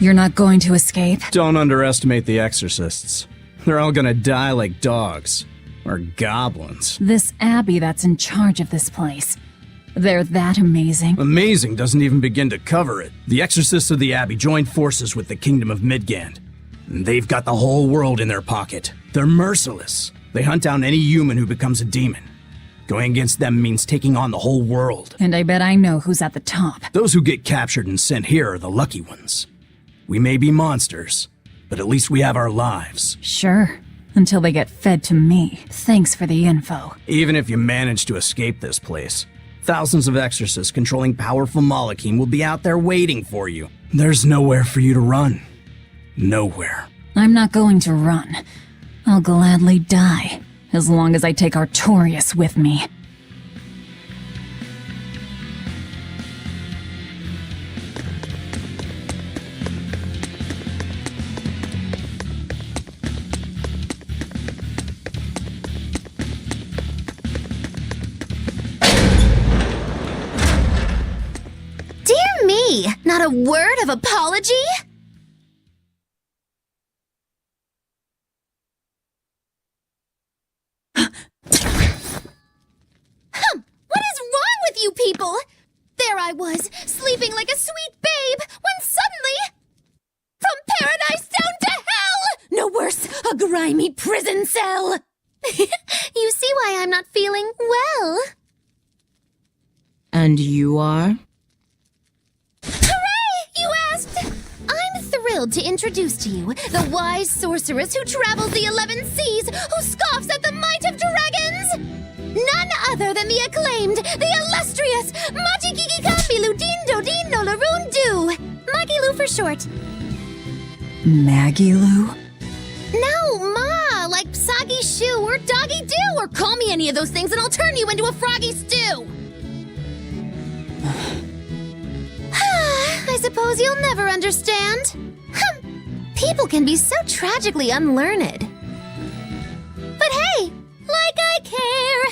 You're not going to escape? Don't underestimate the exorcists. They're all gonna die like dogs. Or goblins. This Abbey that's in charge of this place. They're that amazing. Amazing doesn't even begin to cover it. The exorcists of the Abbey joined forces with the Kingdom of Midgand. And they've got the whole world in their pocket. They're merciless. They hunt down any human who becomes a demon. Going against them means taking on the whole world. And I bet I know who's at the top. Those who get captured and sent here are the lucky ones. We may be monsters, but at least we have our lives. Sure. Until they get fed to me. Thanks for the info. Even if you manage to escape this place, thousands of exorcists controlling powerful Malachim will be out there waiting for you. There's nowhere for you to run. Nowhere. I'm not going to run. I'll gladly die, as long as I take Artorias with me. Dear me, not a word of apology? What is wrong with you people? There I was, sleeping like a sweet babe, when suddenly... From paradise down to hell! No worse, a grimy prison cell! You see why I'm not feeling well. And you are? Hooray! You asked! I'm thrilled thrilled to introduce to you the wise sorceress who travels the 11 seas, who scoffs at the might of dragons! None other than the acclaimed, the illustrious Machikiki Kambilu Dindo Dino Laroon Du! Magilu for short. Maggie Lou? No, Ma, like Soggy Shoe or Doggy Doo, or call me any of those things and I'll turn you into a froggy stew! I suppose you'll never understand. People can be so tragically unlearned. But hey, like I care!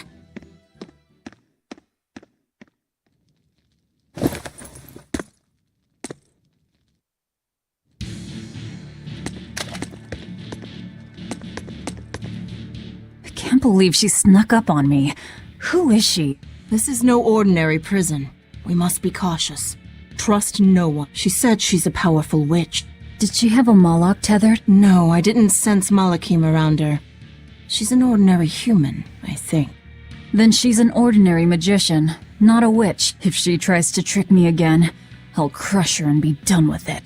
I can't believe she snuck up on me. Who is she? This is no ordinary prison. We must be cautious. Trust no one. She said she's a powerful witch. Did she have a Moloch tethered? No, I didn't sense Malachim around her. She's an ordinary human, I think. Then she's an ordinary magician, not a witch. If she tries to trick me again, I'll crush her and be done with it.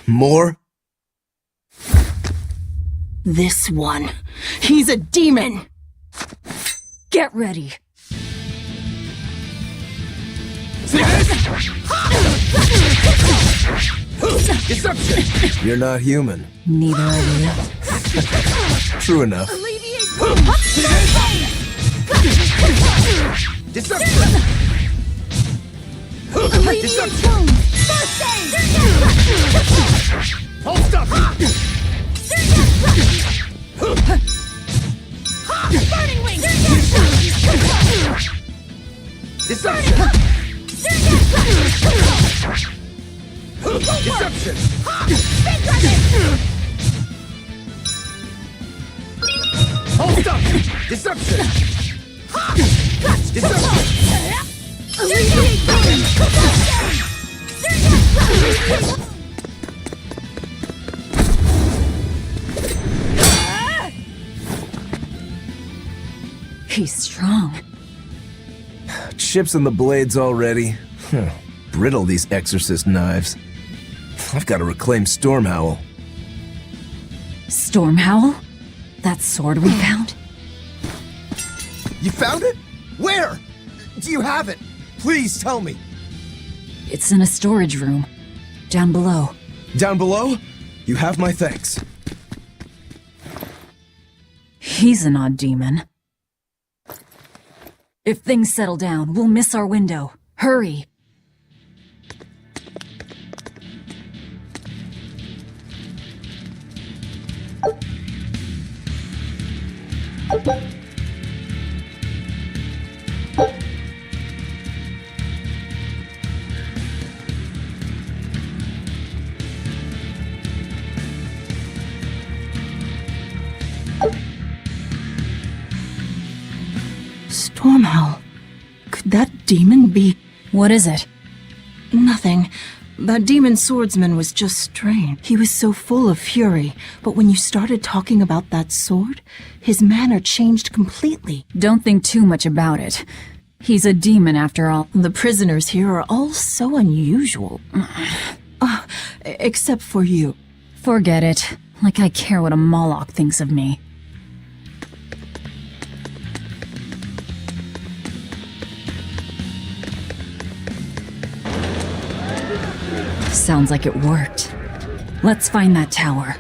More? This one. He's a demon! Get ready. Deception! You're not human. Neither are you. True enough. Deception! Deception! Hold up! Burning wing! Deception! Deception! Hold up! Deception! He's strong. Chips in the blades already. Brittle, these exorcist knives. I've got to reclaim Stormhowl. Stormhowl? That sword we found? You found it? Where? Do you have it? Please tell me. It's in a storage room. Down below. Down below? You have my thanks. He's an odd demon. If things settle down, we'll miss our window. Hurry! Stormhowl. Could that demon be... What is it? Nothing. That demon swordsman was just strange. He was so full of fury, but when you started talking about that sword, his manner changed completely. Don't think too much about it. He's a demon after all. The prisoners here are all so unusual. Except for you. Forget it. Like I care what a Moloch thinks of me. Sounds like it worked. Let's find that tower.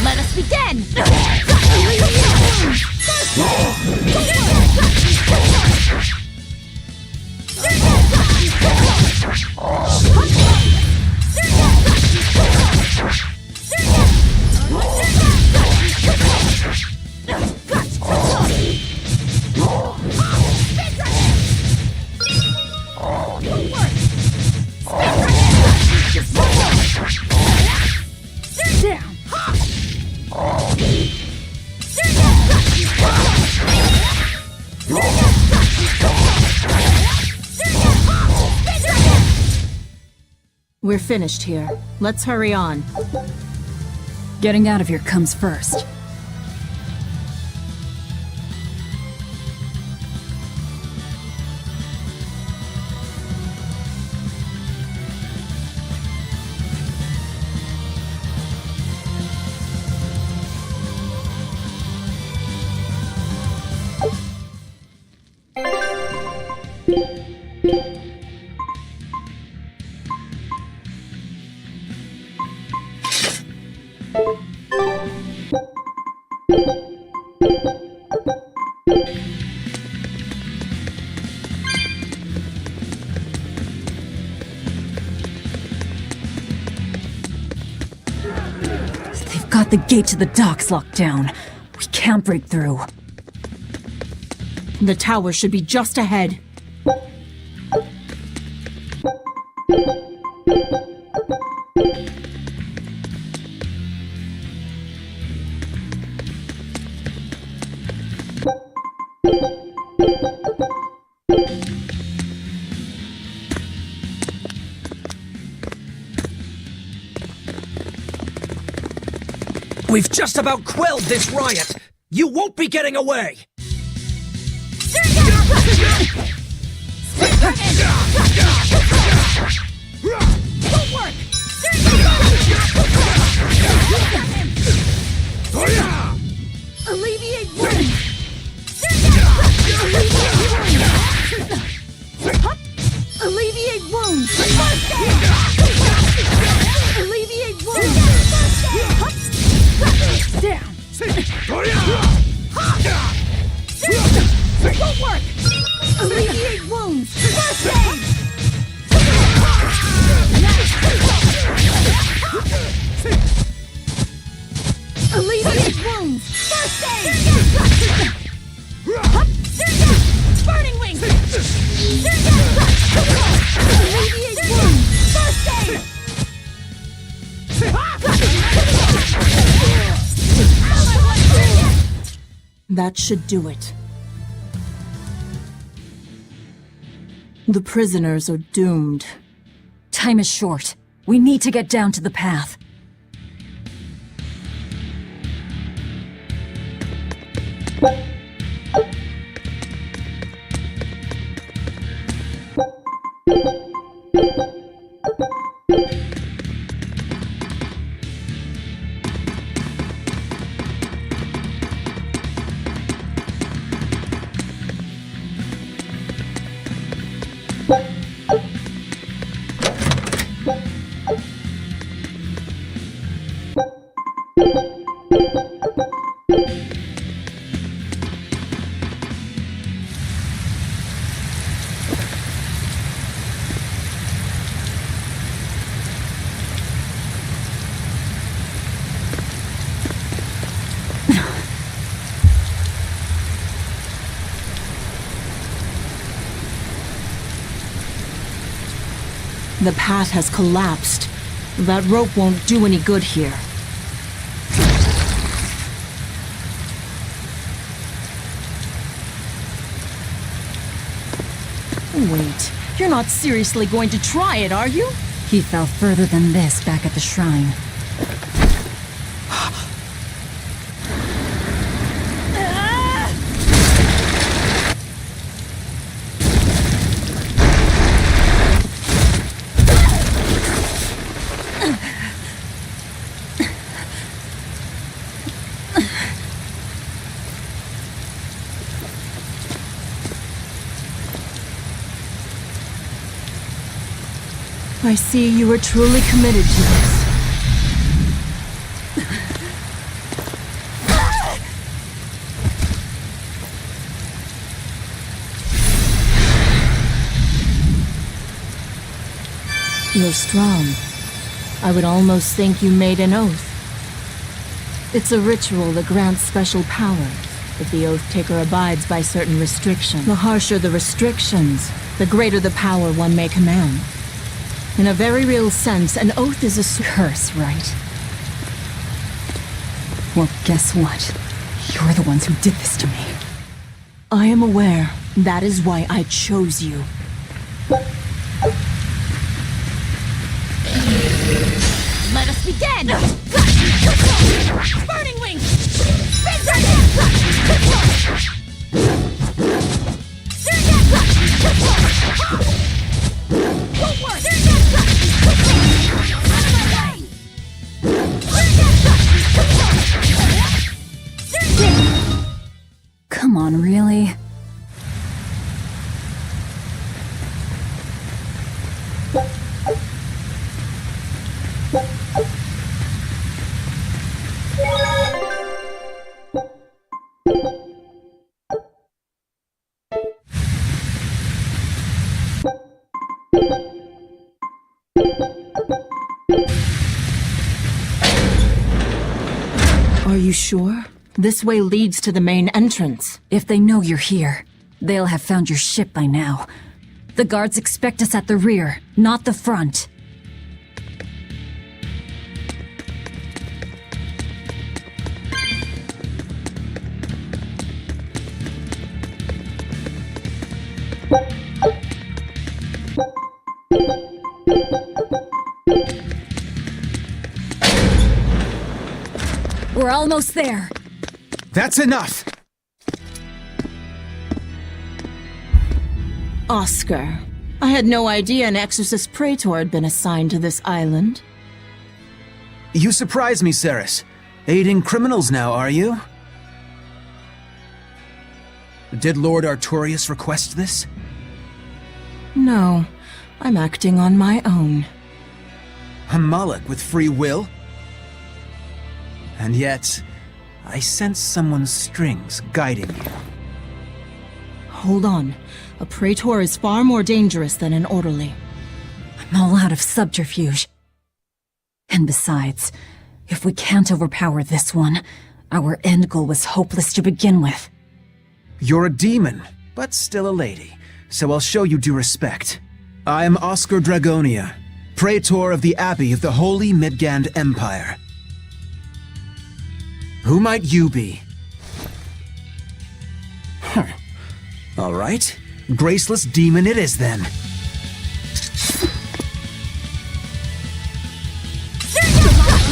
Let us begin! We're finished here. Let's hurry on. Getting out of here comes first. They've got the gate to the docks locked down. We can't break through. The tower should be just ahead. We've just about quelled this riot! You won't be getting away! Alleviate wounds! Alleviate wounds! First aid! Alleviate wounds! Down! Won't work! Alleviate wounds! First aid! Alleviate wounds! First aid! Burning wings! Alleviate wounds! First aid! That should do it. The prisoners are doomed. Time is short. We need to get down to the path. The path has collapsed. That rope won't do any good here. Wait, you're not seriously going to try it, are you? He fell further than this back at the shrine. I see you are truly committed to this. You're strong. I would almost think you made an oath. It's a ritual that grants special powers if the oath taker abides by certain restrictions. The harsher the restrictions, the greater the power one may command. In a very real sense, an oath is a Curse, right? Well, guess what? You're the ones who did this to me. I am aware. That is why I chose you. Let us begin! Burning wing! Come on, really? Are you sure? This way leads to the main entrance. If they know you're here, they'll have found your ship by now. The guards expect us at the rear, not the front. We're almost there. That's enough! Oscar, I had no idea an Exorcist Praetor had been assigned to this island. You surprise me, Ceres. Aiding criminals now, are you? Did Lord Artorius request this? No, I'm acting on my own. A Moloch with free will? And yet, I sense someone's strings guiding you. Hold on. A Praetor is far more dangerous than an orderly. I'm all out of subterfuge. And besides, if we can't overpower this one, our end goal was hopeless to begin with. You're a demon, but still a lady, so I'll show you due respect. I am Oscar Dragonia, Praetor of the Abbey of the Holy Midgand Empire. Who might you be? All right. Graceless demon it is then.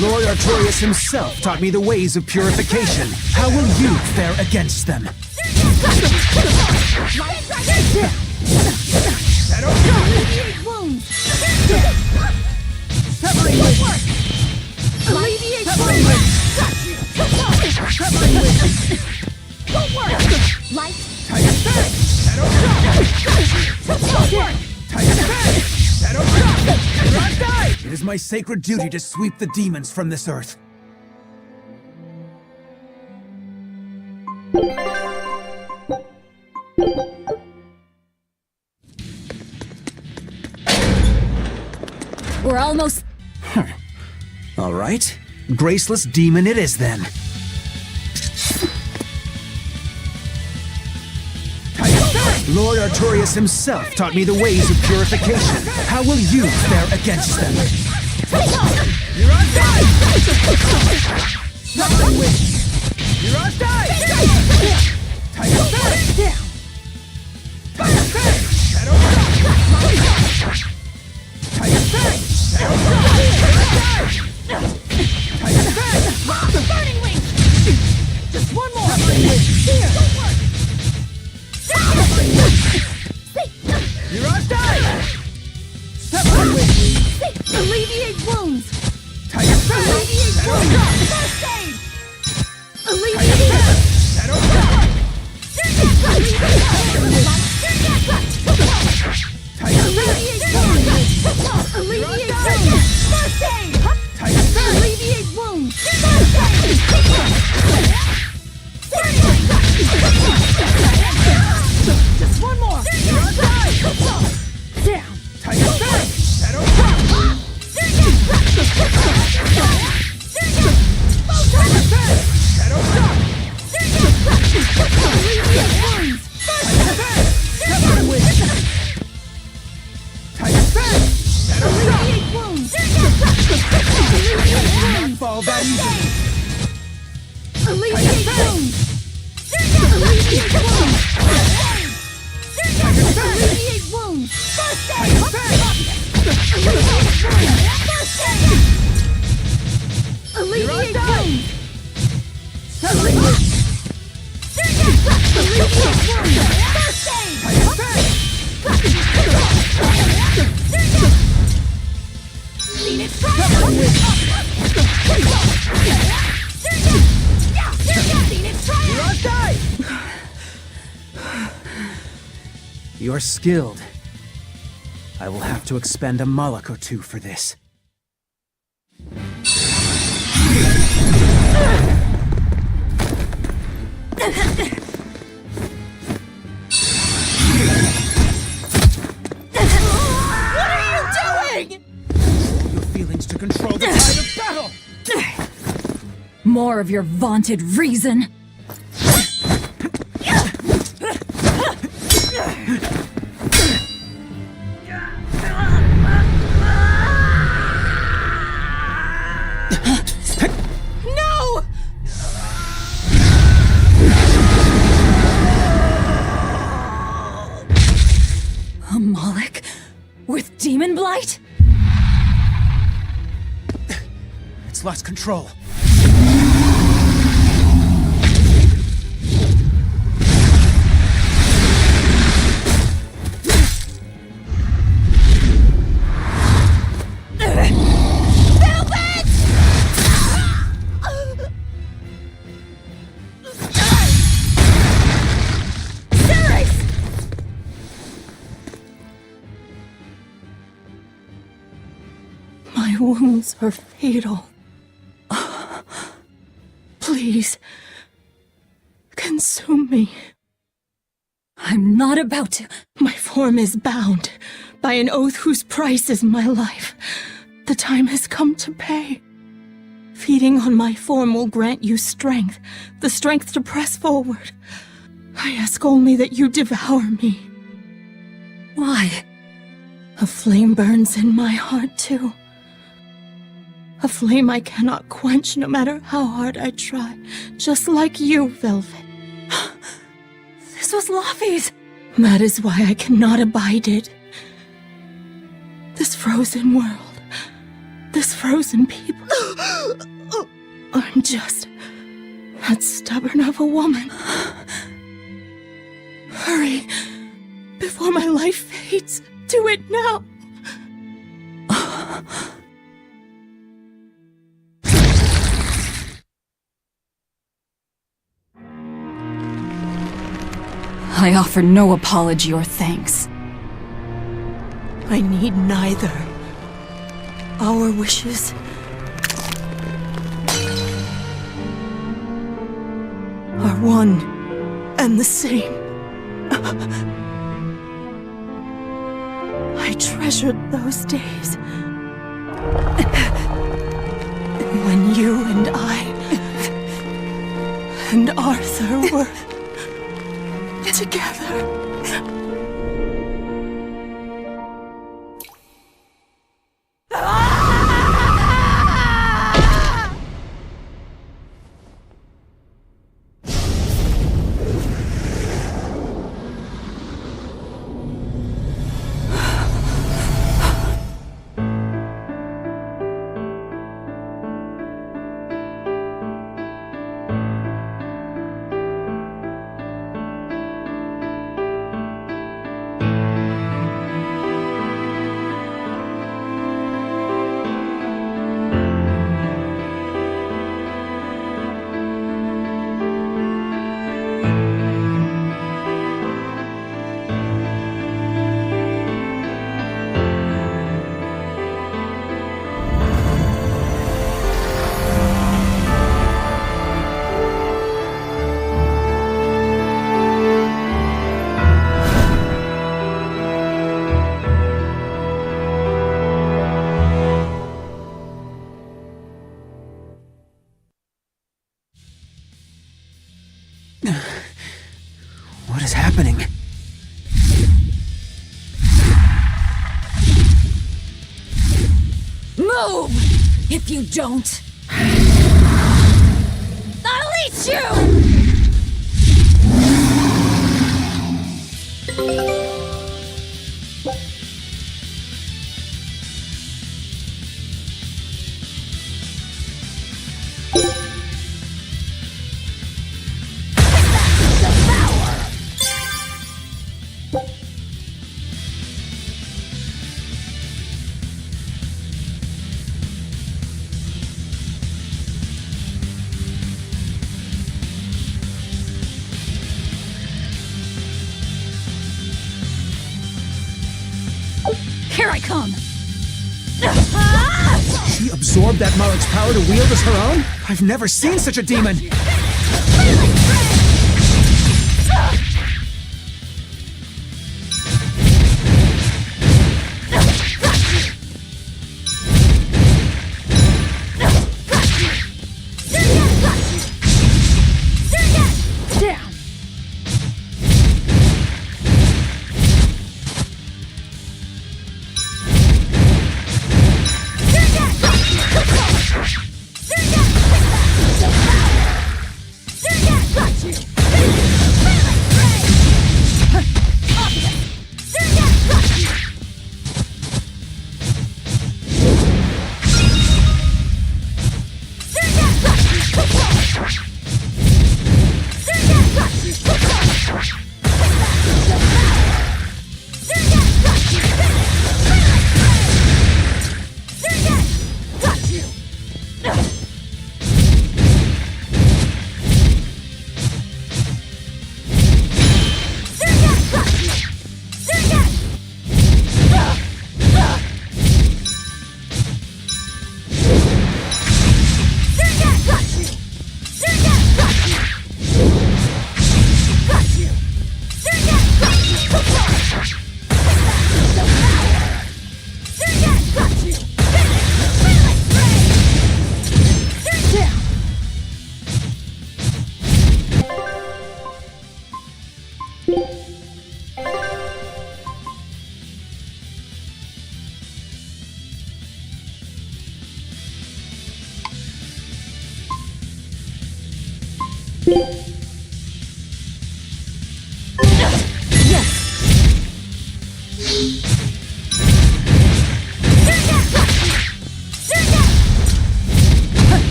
Lord Artorius himself taught me the ways of purification. How will you fare against them? Alleviate wounds! Alleviate wounds! Don't work! Light! It is my sacred duty to sweep the demons from this earth. We're almost... All right. Graceless demon it is then. Lord Artorius himself taught me the ways of purification. How will you fare against them? You're on time! You're on time! Burning wing! Just one more! Here! You're on time! Alleviate wounds! Alleviate Alleviate wounds! First aid! Alleviate Alleviate wounds! First aid! Alleviate wounds! Just one more! Down! Alleviate wounds! You're skilled. I will have to expend a Moloch or two for this. What are you doing? Your feelings to control the tide of battle! More of your vaunted reason. No! A Moloch with demon blight? It's lost control. My wounds are fatal. Please, consume me. I'm not about to. My form is bound by an oath whose price is my life. The time has come to pay. Feeding on my form will grant you strength, the strength to press forward. I ask only that you devour me. Why? A flame burns in my heart, too. A flame I cannot quench no matter how hard I try. Just like you, Velvet. This was Laffy's. That is why I cannot abide it. This frozen world, this frozen people. I'm just that stubborn of a woman. Hurry, before my life fades. Do it now. I offer no apology or thanks. I need neither. Our wishes are one and the same. I treasured those days when you and I and Arthur were together. What is happening? Move! If you don't, I'll eat you! I come! She absorbed that Malak's power to wield as her own? I've never seen such a demon!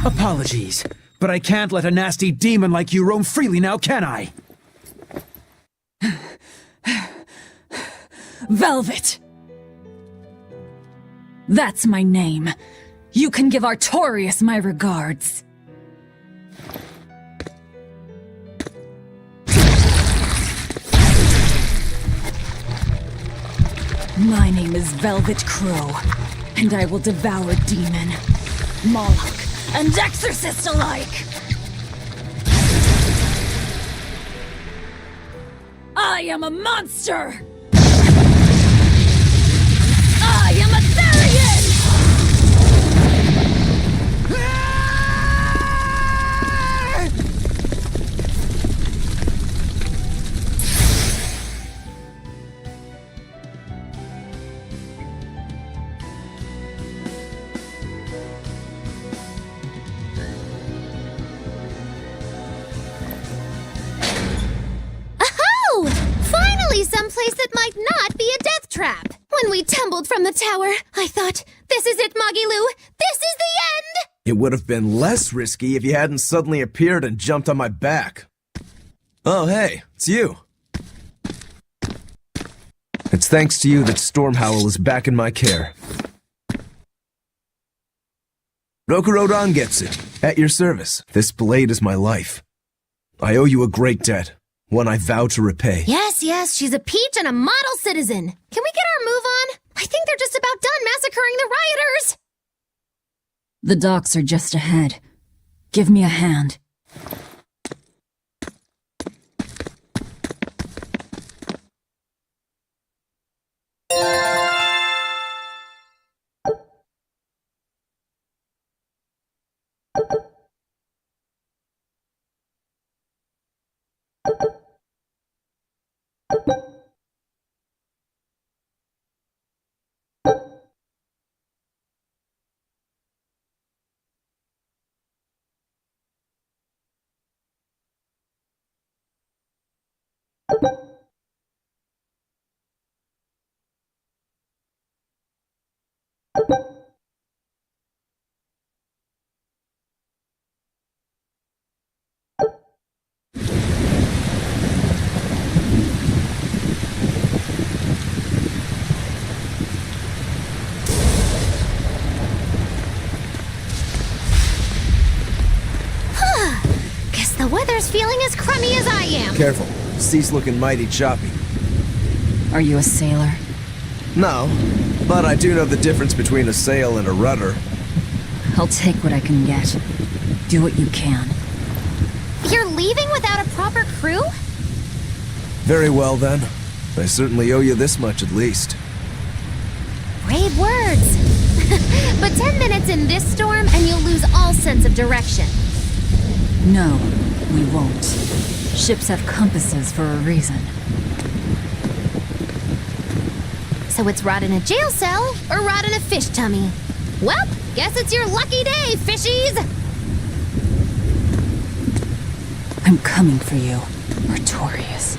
Apologies, but I can't let a nasty demon like you roam freely now, can I? Velvet! That's my name. You can give Artorias my regards. My name is Velvet Crow, and I will devour demon, Moloch, and exorcist alike! I am a monster! I am a Therian! Someplace that might not be a death trap. When we tumbled from the tower, I thought, this is it, Magilou. This is the end! It would have been less risky if you hadn't suddenly appeared and jumped on my back. Oh, hey, it's you. It's thanks to you that Stormhowl is back in my care. Rokurodan gets it. At your service. This blade is my life. I owe you a great debt, one I vow to repay. Yes, she's a peach and a model citizen. Can we get our move on? I think they're just about done massacring the rioters. The docks are just ahead. Give me a hand. Guess the weather's feeling as crummy as I am. Careful. Sea's looking mighty choppy. Are you a sailor? No, but I do know the difference between a sail and a rudder. I'll take what I can get. Do what you can. You're leaving without a proper crew? Very well then. I certainly owe you this much at least. Brave words. But 10 minutes in this storm and you'll lose all sense of direction. No, we won't. Ships have compasses for a reason. So it's rot in a jail cell or rot in a fish tummy. Well, guess it's your lucky day, fishies! I'm coming for you, Artorias.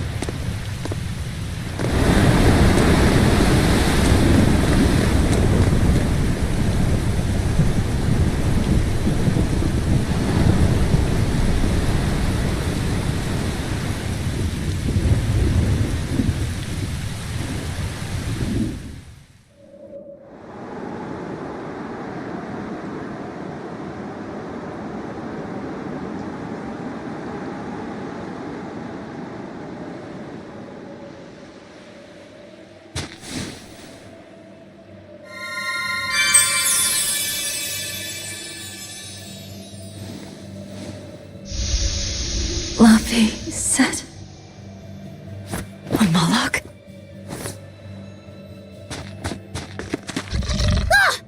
Laffy said... a Moloch? Ah!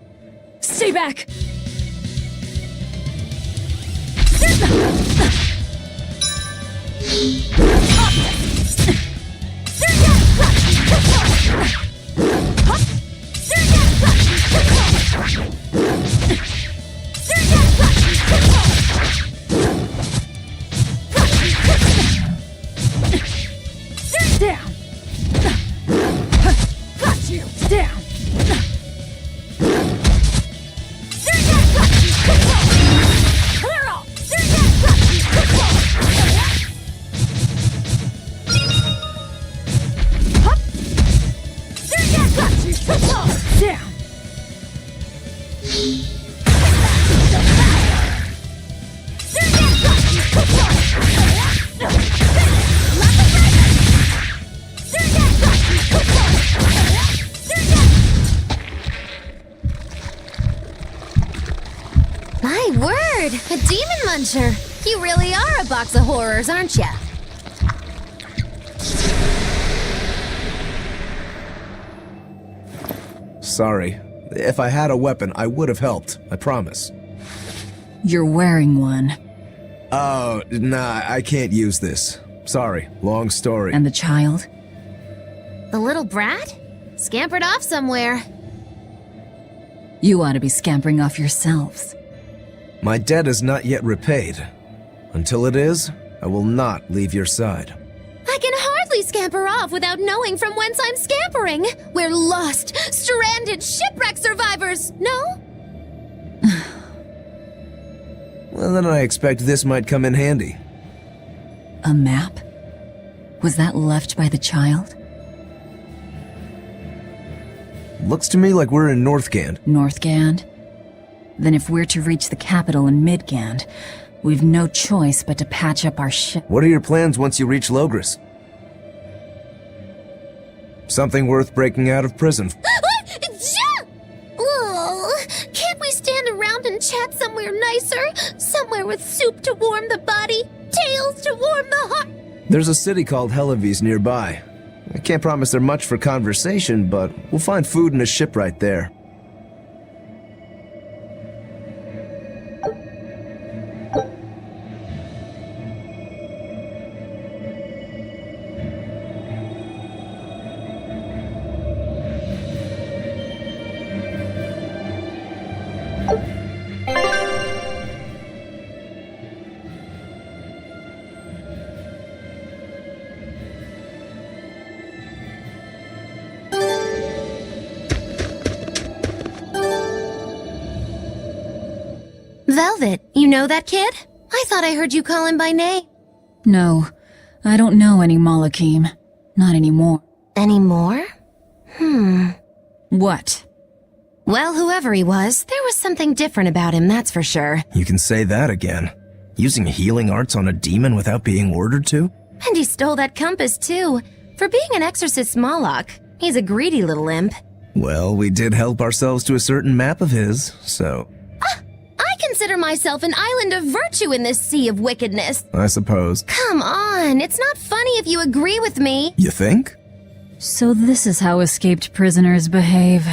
Stay back! Down! Got you! Down! Clear off! Got you! Down! My word! A demon muncher! You really are a box of horrors, aren't ya? Sorry. If I had a weapon, I would have helped. I promise. You're wearing one. Oh, nah, I can't use this. Sorry, long story. And the child? The little brat? Scampered off somewhere. You ought to be scampering off yourselves. My debt is not yet repaid. Until it is, I will not leave your side. I can hardly scamper off without knowing from whence I'm scampering. We're lost, stranded shipwreck survivors, no? then I expect this might come in handy. A map? Was that left by the child? Looks to me like we're in Northgand. Northgand? Then if we're to reach the capital in Midgand, we've no choice but to patch up our ship. What are your plans once you reach Logris? Something worth breaking out of prison. Oh, can't we stand around and chat somewhere nicer? Somewhere with soup to warm the body, tales to warm the heart. There's a city called Helavis nearby. I can't promise they're much for conversation, but we'll find food and a ship right there. Velvet, you know that kid? I thought I heard you call him by name. No, I don't know any Malakim. Not anymore. Anymore? What? Well, whoever he was, there was something different about him, that's for sure. You can say that again. Using healing arts on a demon without being ordered to? And he stole that compass, too. For being an exorcist Moloch, he's a greedy little imp. Well, we did help ourselves to a certain map of his, so... I consider myself an island of virtue in this sea of wickedness. I suppose. Come on, it's not funny if you agree with me. You think? So this is how escaped prisoners behave.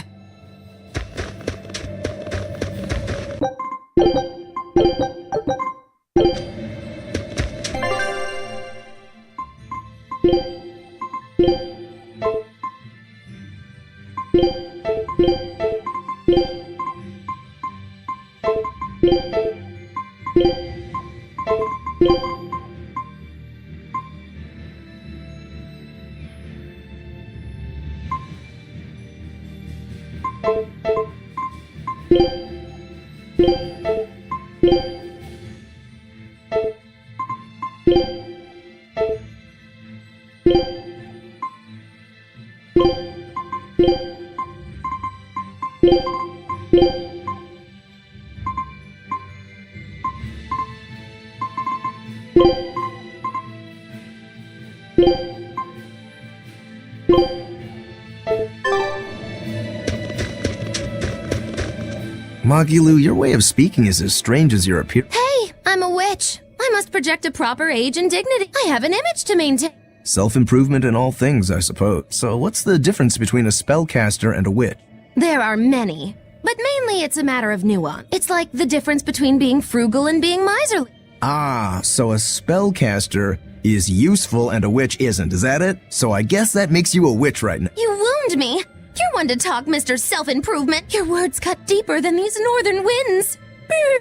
Magilu, your way of speaking is as strange as your appearance. Hey, I'm a witch. I must project a proper age and dignity. I have an image to maintain. Self-improvement in all things, I suppose. So what's the difference between a spellcaster and a witch? There are many, but mainly it's a matter of nuance. It's like the difference between being frugal and being miserly. Ah, so a spellcaster is useful and a witch isn't, is that it? So I guess that makes you a witch right now. You wound me. You're one to talk, Mr. Self-Improvement. Your words cut deeper than these northern winds. Brr.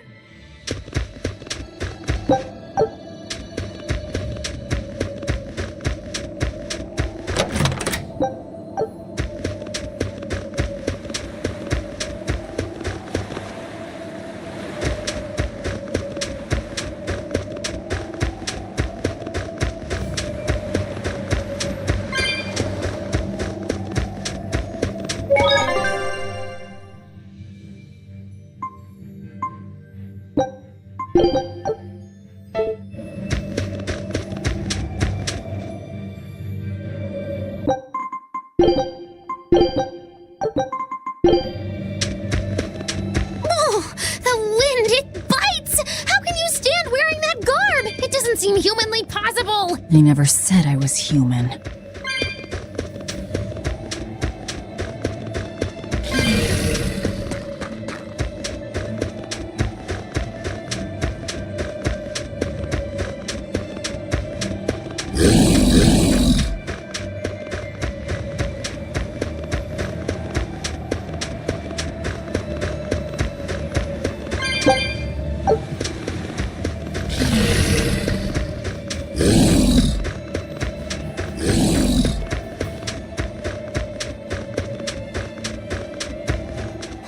Seem humanly possible. I never said I was human.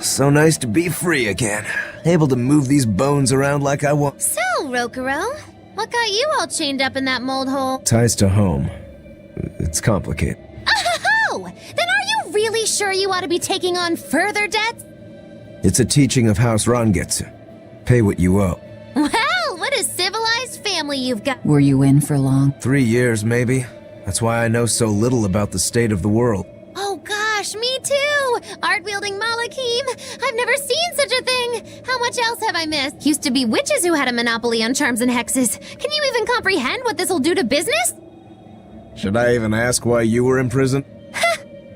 So nice to be free again. able to move these bones around like I want. So, Rokuro, what got you all chained up in that mold hole? Ties to home. It's complicated. Oh! Then are you really sure you ought to be taking on further debts? It's a teaching of House Rangetsu. Pay what you owe. Well, what a civilized family you've got. Were you in for long? 3 years, maybe. That's why I know so little about the state of the world. Oh gosh, me too! Art-wielding Malakim! I've never seen such a thing! How much else have I missed? Used to be witches who had a monopoly on charms and hexes. Can you even comprehend what this'll do to business? Should I even ask why you were in prison?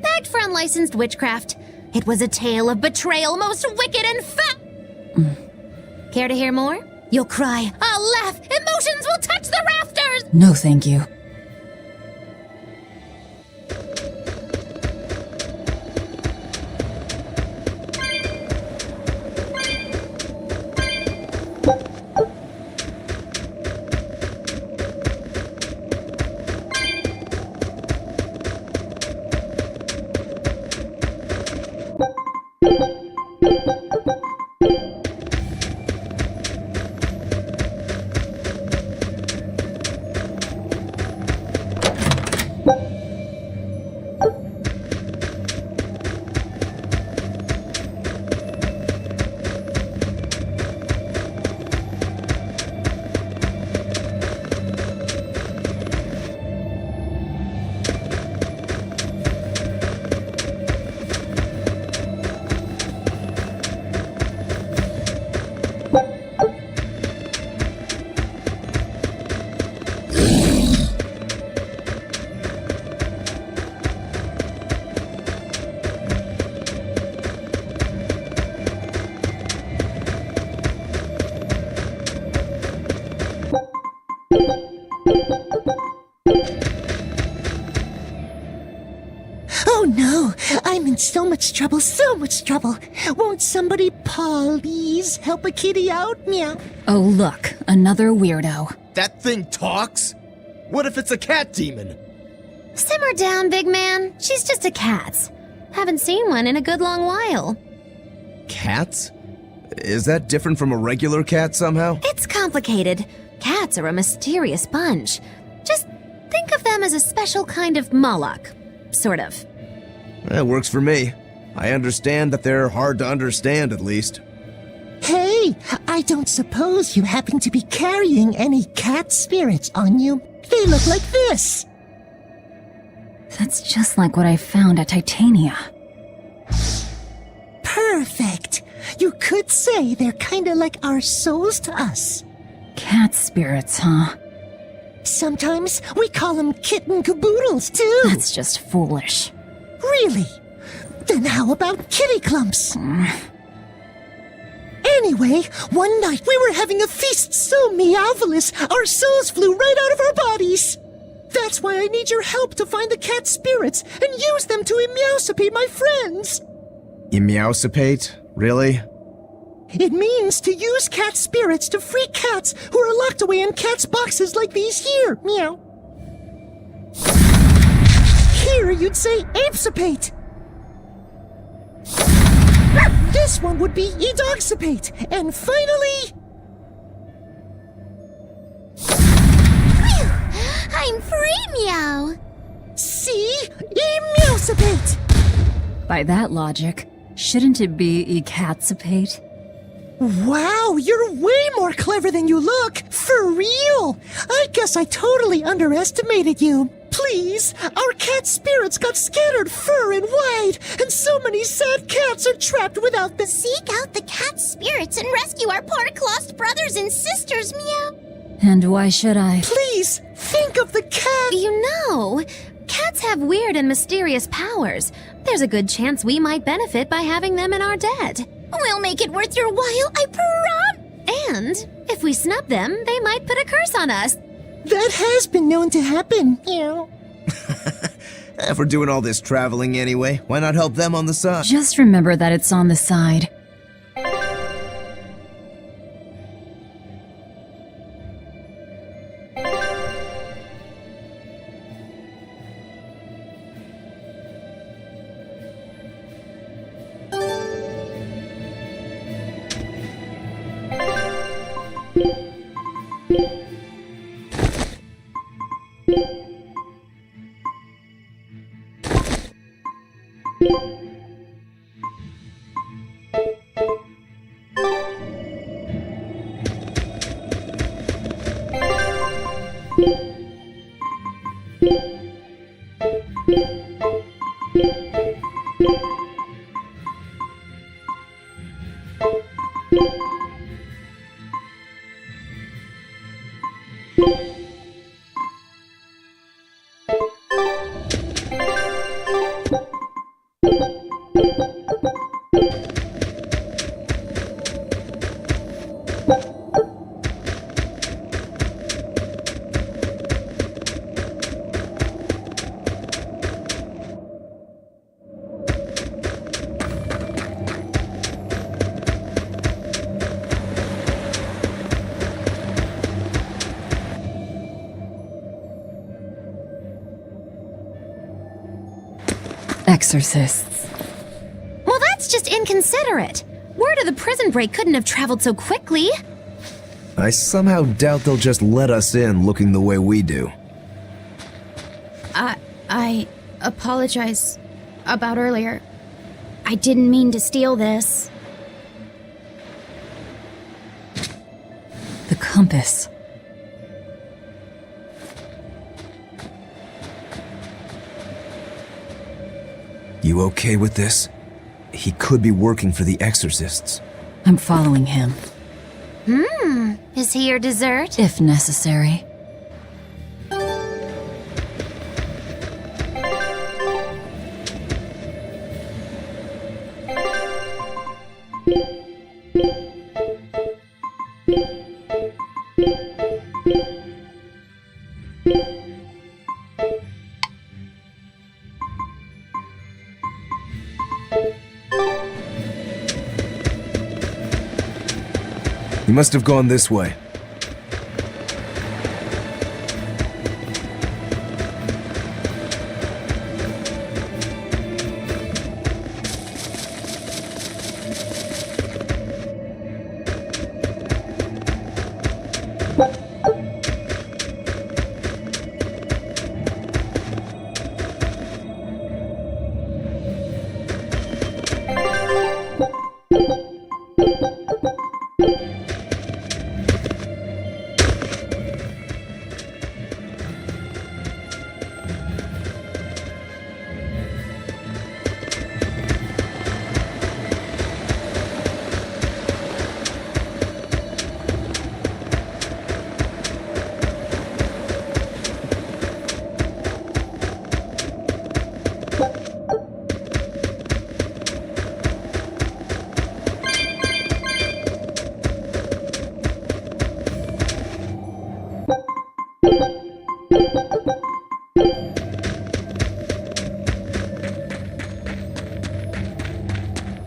Bagged for unlicensed witchcraft. It was a tale of betrayal most wicked and Care to hear more? You'll cry, I'll laugh, emotions will touch the rafters! No, thank you. Oh no, I'm in so much trouble, so much trouble. Won't somebody please help a kitty out? Meow. Oh, look, another weirdo. That thing talks? What if it's a cat demon? Simmer down, big man. She's just a cat. Haven't seen one in a good long while. Cats? Is that different from a regular cat somehow? It's complicated. Cats are a mysterious bunch. Just think of them as a special kind of Moloch. Sort of. That works for me. I understand that they're hard to understand, at least. Hey, I don't suppose you happen to be carrying any cat spirits on you. They look like this. That's just like what I found at Titania. Perfect. You could say they're kinda like our souls to us. Cat spirits, huh? Sometimes we call them kitten caboodles, too. That's just foolish. Really? Then how about kitty clumps? Anyway, one night we were having a feast so meowvelous, our souls flew right out of our bodies. That's why I need your help to find the cat spirits and use them to emeowsipate my friends. Emeowsipate? Really? It means to use cat spirits to free cats who are locked away in cats' boxes like these here. Meow. Here you'd say apesipate. This one would be edoxipate. And finally... Phew! I'm free, meow! see? Emeowsipate. By that logic, shouldn't it be ecatsipate? Wow, you're way more clever than you look! For real! I guess I totally underestimated you. Please, our cat spirits got scattered far and wide, and so many sad cats are trapped without the... Seek out the cat spirits and rescue our poor lost brothers and sisters, meow! And why should I? Please, think of the cat... You know, cats have weird and mysterious powers. There's a good chance we might benefit by having them in our debt. We'll make it worth your while, I promise! And if we snub them, they might put a curse on us. That has been known to happen. Meow. If we're doing all this traveling anyway, why not help them on the side? Just remember that it's on the side. Exorcists. Well, that's just inconsiderate. Word of the prison break couldn't have traveled so quickly. I somehow doubt they'll just let us in looking the way we do. I apologize about earlier. I didn't mean to steal this. The compass. You okay with this? He could be working for the exorcists. I'm following him, Is he your dessert? if necessary. He must have gone this way.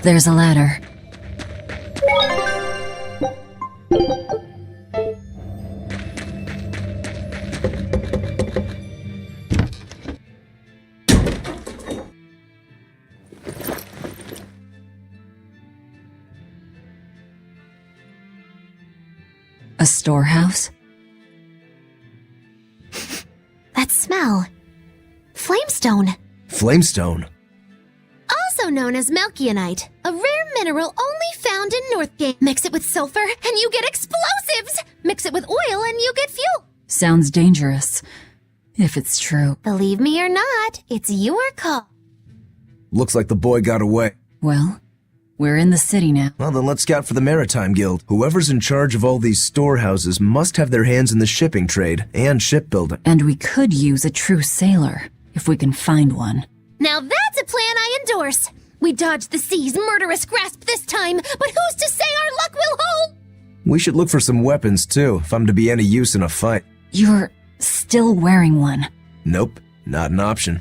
There's a ladder. A storehouse? That smell. Flamestone. Flamestone. Also known as Malkionite, a rare mineral only found in Northgate. Mix it with sulfur and you get explosives! Mix it with oil and you get fuel! Sounds dangerous. If it's true. Believe me or not, it's your call. Looks like the boy got away. Well, we're in the city now. Well, then let's scout for the Maritime Guild. Whoever's in charge of all these storehouses must have their hands in the shipping trade and shipbuilding. And we could use a true sailor, if we can find one. Now that's a plan I endorse! We dodged the sea's murderous grasp this time, but who's to say our luck will hold? We should look for some weapons, too, if I'm to be any use in a fight. You're still wearing one. Nope, not an option.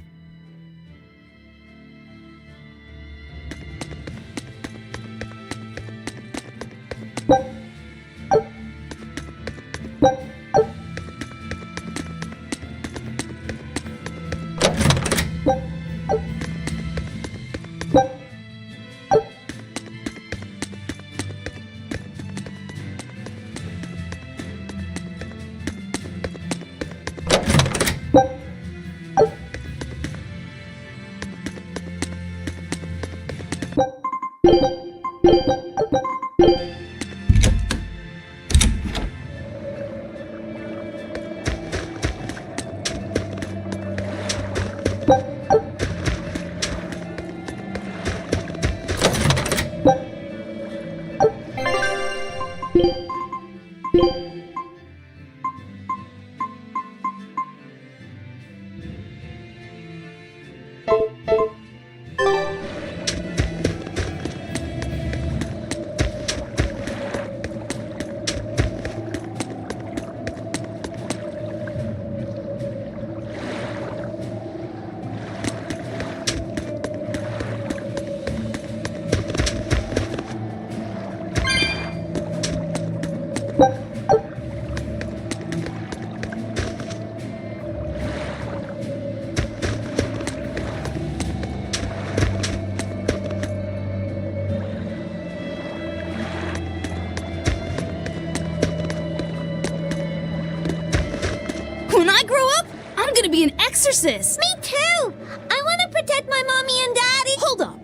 I grow up, I'm gonna be an exorcist. Me too! I want to protect my mommy and daddy. Hold up.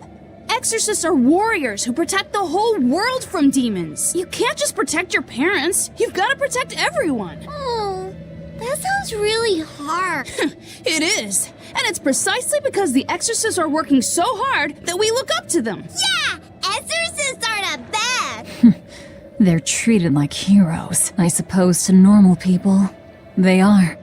Exorcists are warriors who protect the whole world from demons. You can't just protect your parents. You've got to protect everyone. Oh, that sounds really hard. It is. And it's precisely because the exorcists are working so hard that we look up to them. Yeah! Exorcists are the best! They're treated like heroes. I suppose to normal people, they are.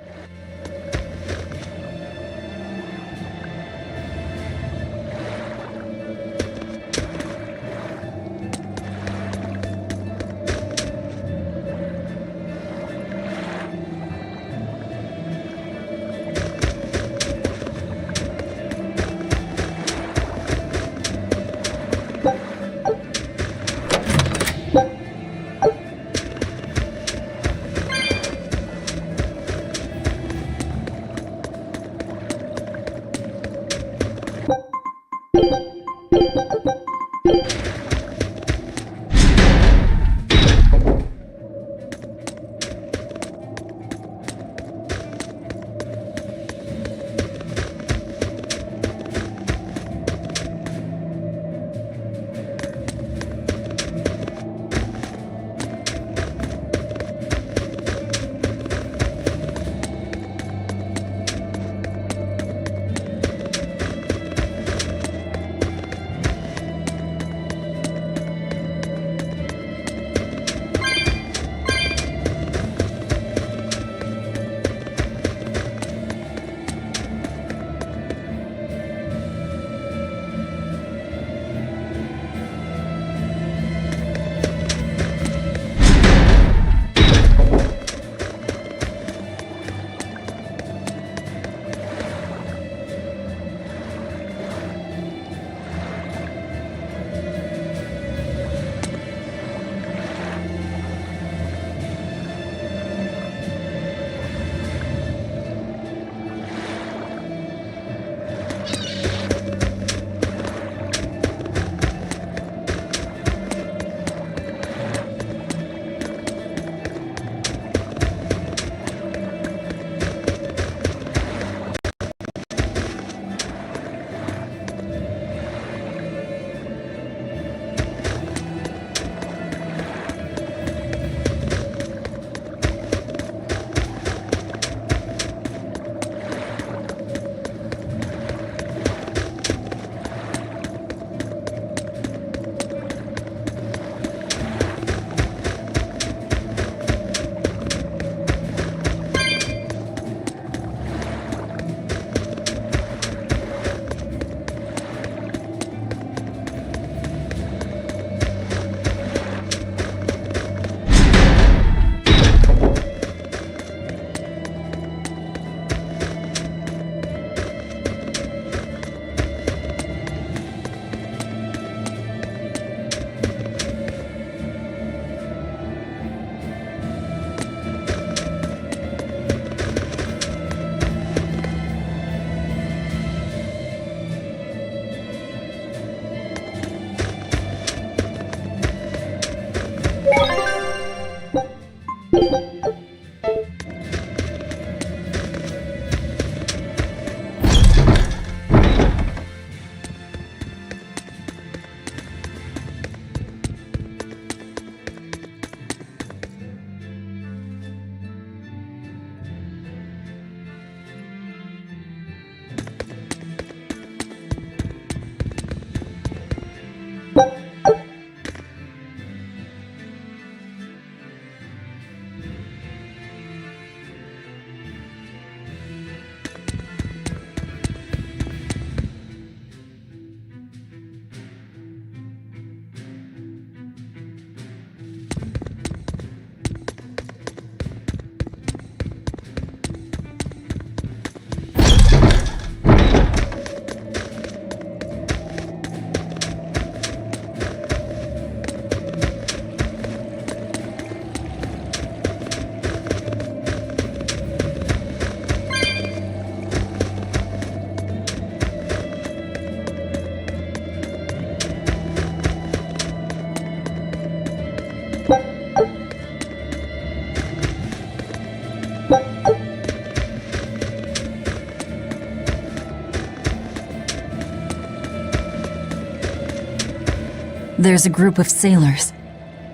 There's a group of sailors.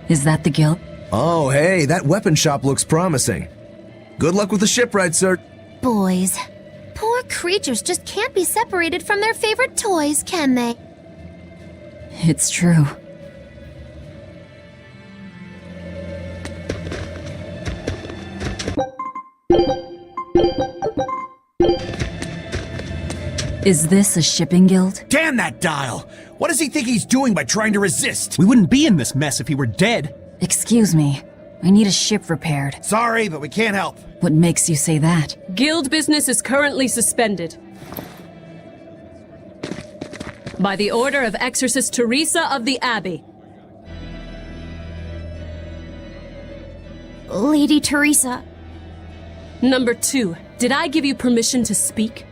Is that the guild? Oh, hey, that weapon shop looks promising. Good luck with the shipwright, sir. Boys. Poor creatures just can't be separated from their favorite toys, can they? It's true. Is this a shipping guild? Damn that dial! What does he think he's doing by trying to resist? We wouldn't be in this mess if he were dead. Excuse me. I need a ship repaired. Sorry, but we can't help. What makes you say that? Guild business is currently suspended. By the order of Exorcist Teresa of the Abbey. Lady Teresa. Number 2, did I give you permission to speak?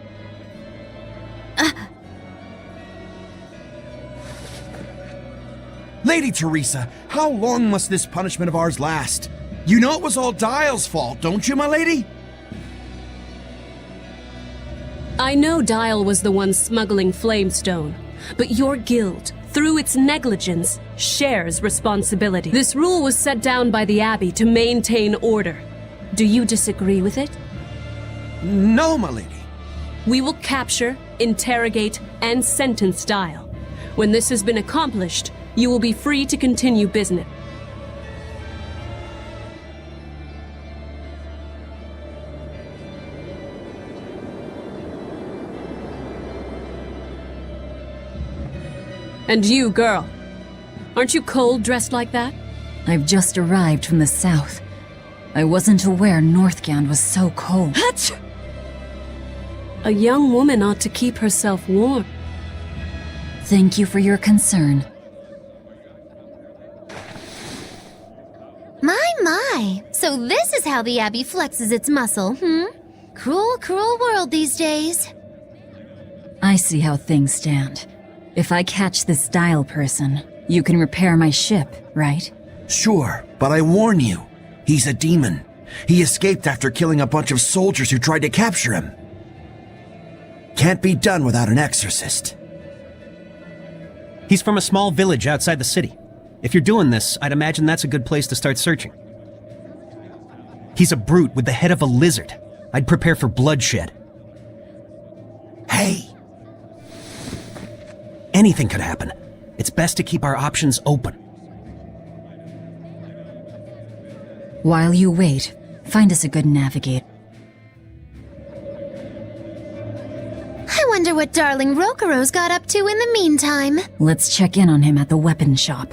Lady Teresa, how long must this punishment of ours last? You know it was all Dial's fault, don't you, my lady? I know Dial was the one smuggling Flamestone, but your guild, through its negligence, shares responsibility. This rule was set down by the Abbey to maintain order. Do you disagree with it? No, my lady. We will capture, interrogate, and sentence Dial. When this has been accomplished, you will be free to continue business. And you, girl. Aren't you cold dressed like that? I've just arrived from the south. I wasn't aware Northgand was so cold. Hatch! A young woman ought to keep herself warm. Thank you for your concern. My. So this is how the Abbey flexes its muscle, Cruel, cruel world these days. I see how things stand. If I catch this Dial person, you can repair my ship, right? Sure, but I warn you, he's a demon. He escaped after killing a bunch of soldiers who tried to capture him. Can't be done without an exorcist. He's from a small village outside the city. If you're doing this, I'd imagine that's a good place to start searching. He's a brute with the head of a lizard. I'd prepare for bloodshed. Hey! Anything could happen. It's best to keep our options open. While you wait, find us a good navigator. I wonder what darling Rokuro's got up to in the meantime. Let's check in on him at the weapon shop.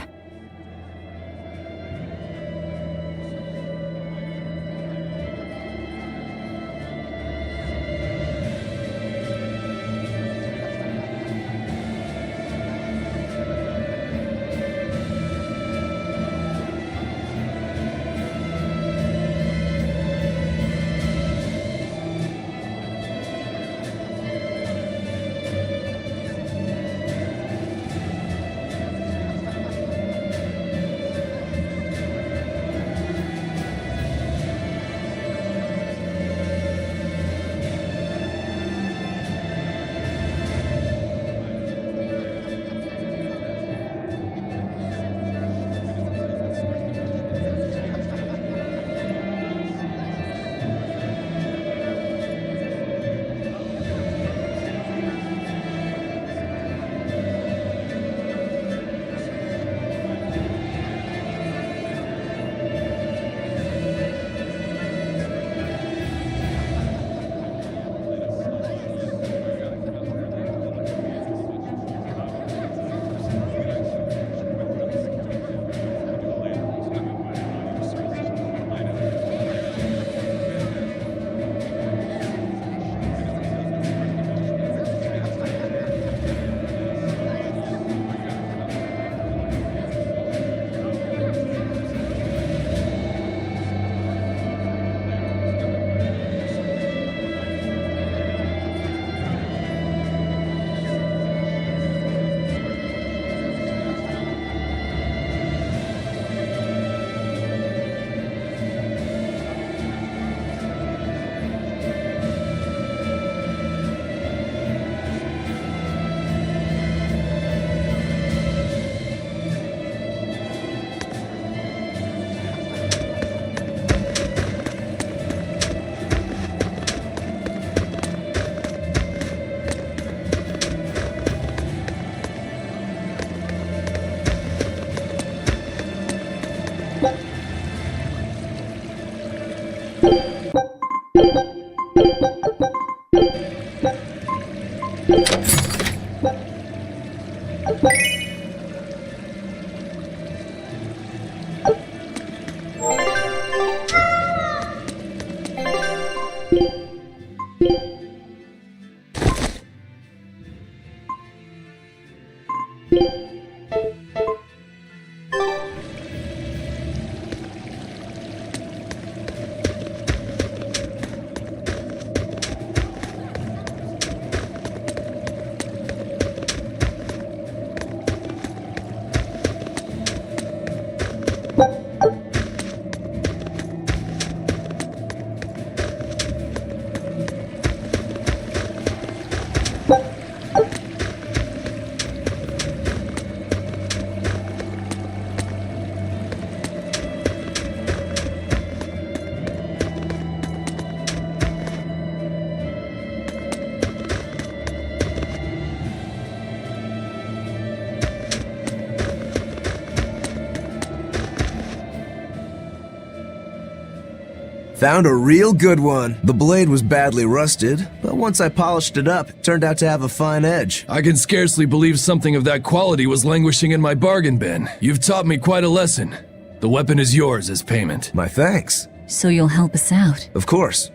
Found a real good one. The blade was badly rusted, but once I polished it up, it turned out to have a fine edge. I can scarcely believe something of that quality was languishing in my bargain bin. You've taught me quite a lesson. The weapon is yours as payment. My thanks. So you'll help us out? Of course.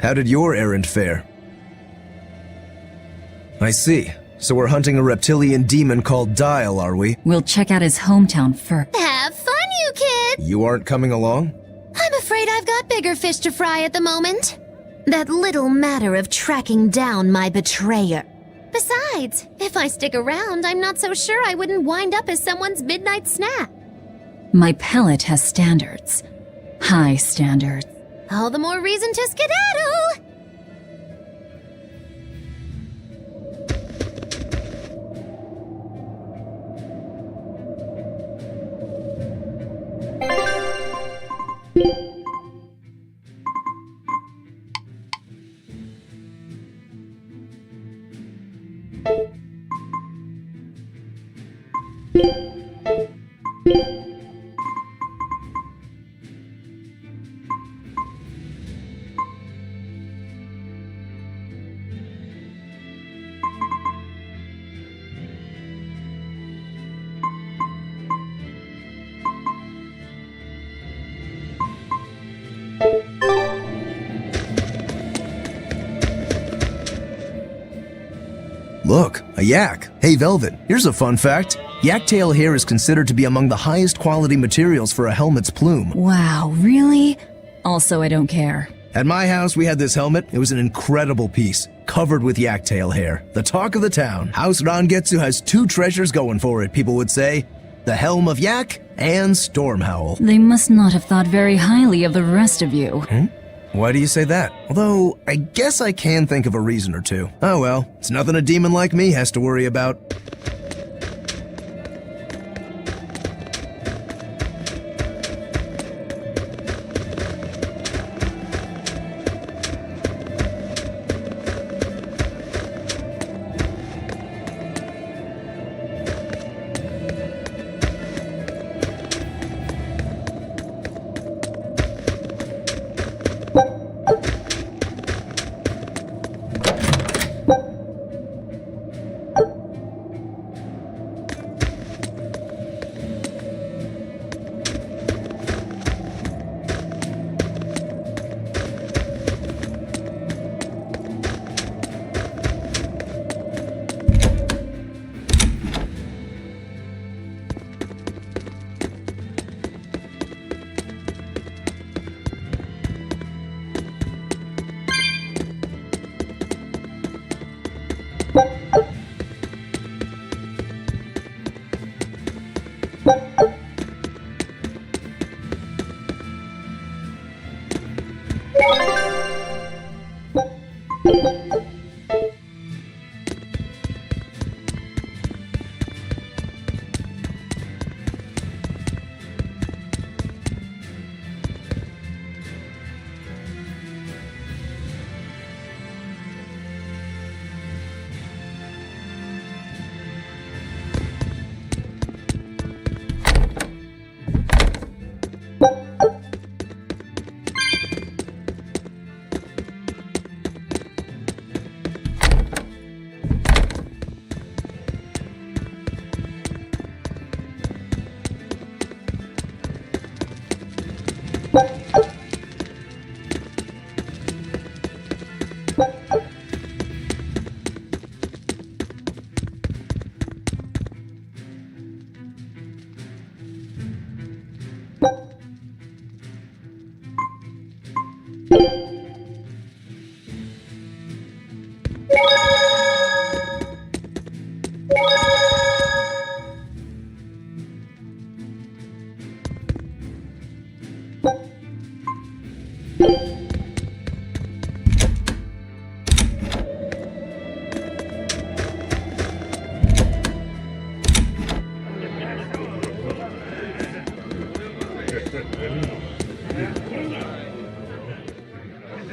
How did your errand fare? I see. So we're hunting a reptilian demon called Dial, are we? We'll check out his hometown first. Have fun, you kids! You aren't coming along? I'm afraid I've got bigger fish to fry at the moment. That little matter of tracking down my betrayer. Besides, if I stick around, I'm not so sure I wouldn't wind up as someone's midnight snack. My pellet has standards. High standards. All the more reason to skedaddle! Look, a yak. Hey, Velvet, here's a fun fact. Yak-tail hair is considered to be among the highest quality materials for a helmet's plume. Wow, really? Also, I don't care. At my house, we had this helmet. It was an incredible piece, covered with yak-tail hair. The talk of the town. House Rangetsu has two treasures going for it, people would say. The Helm of Yak and Stormhowl. They must not have thought very highly of the rest of you. Why do you say that? Although, I guess I can think of a reason or two. Oh well, it's nothing a demon like me has to worry about.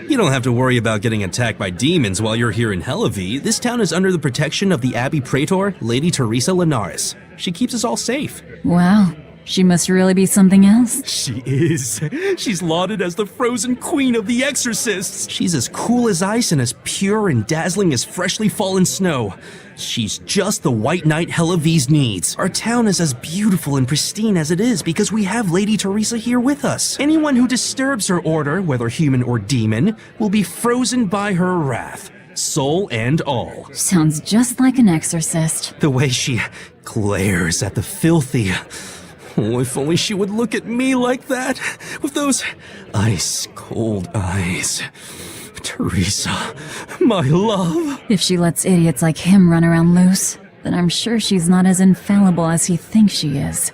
You don't have to worry about getting attacked by demons while you're here in Helavi. This town is under the protection of the Abbey Praetor, Lady Teresa Linares. She keeps us all safe. Wow, she must really be something else. She is. She's lauded as the frozen queen of the exorcists. She's as cool as ice and as pure and dazzling as freshly fallen snow. She's just the white knight Helavi's needs. Our town is as beautiful and pristine as it is because we have Lady Teresa here with us. Anyone who disturbs her order, whether human or demon, will be frozen by her wrath, soul and all. Sounds just like an exorcist. The way she glares at the filthy. Oh, if only she would look at me like that, with those ice-cold eyes. Teresa, my love. If she lets idiots like him run around loose, then I'm sure she's not as infallible as he thinks she is.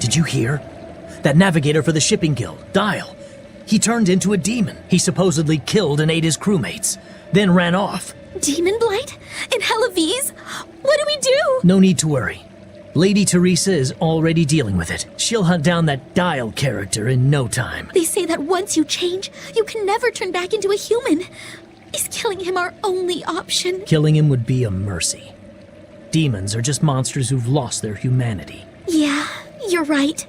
Did you hear? That navigator for the shipping guild, Dial. He turned into a demon. He supposedly killed and ate his crewmates, then ran off. Demon blight? In Helavi's? What do we do? No need to worry. Lady Teresa is already dealing with it. She'll hunt down that Dial character in no time. They say that once you change, you can never turn back into a human. Is killing him our only option? Killing him would be a mercy. Demons are just monsters who've lost their humanity. Yeah, you're right.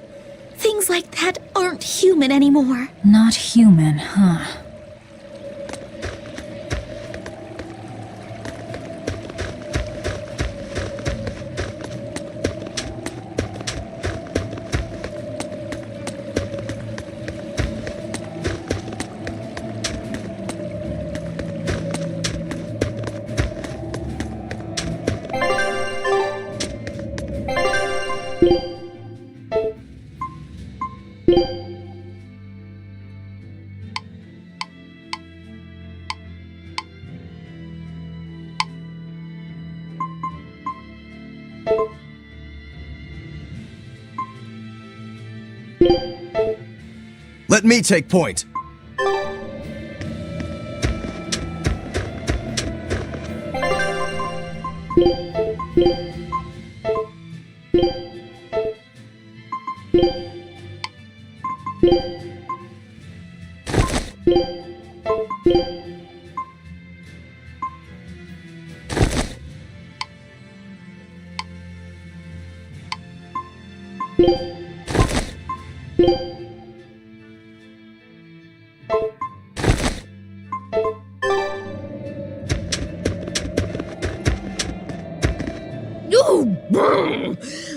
Things like that aren't human anymore. Not human, huh? Let me take point.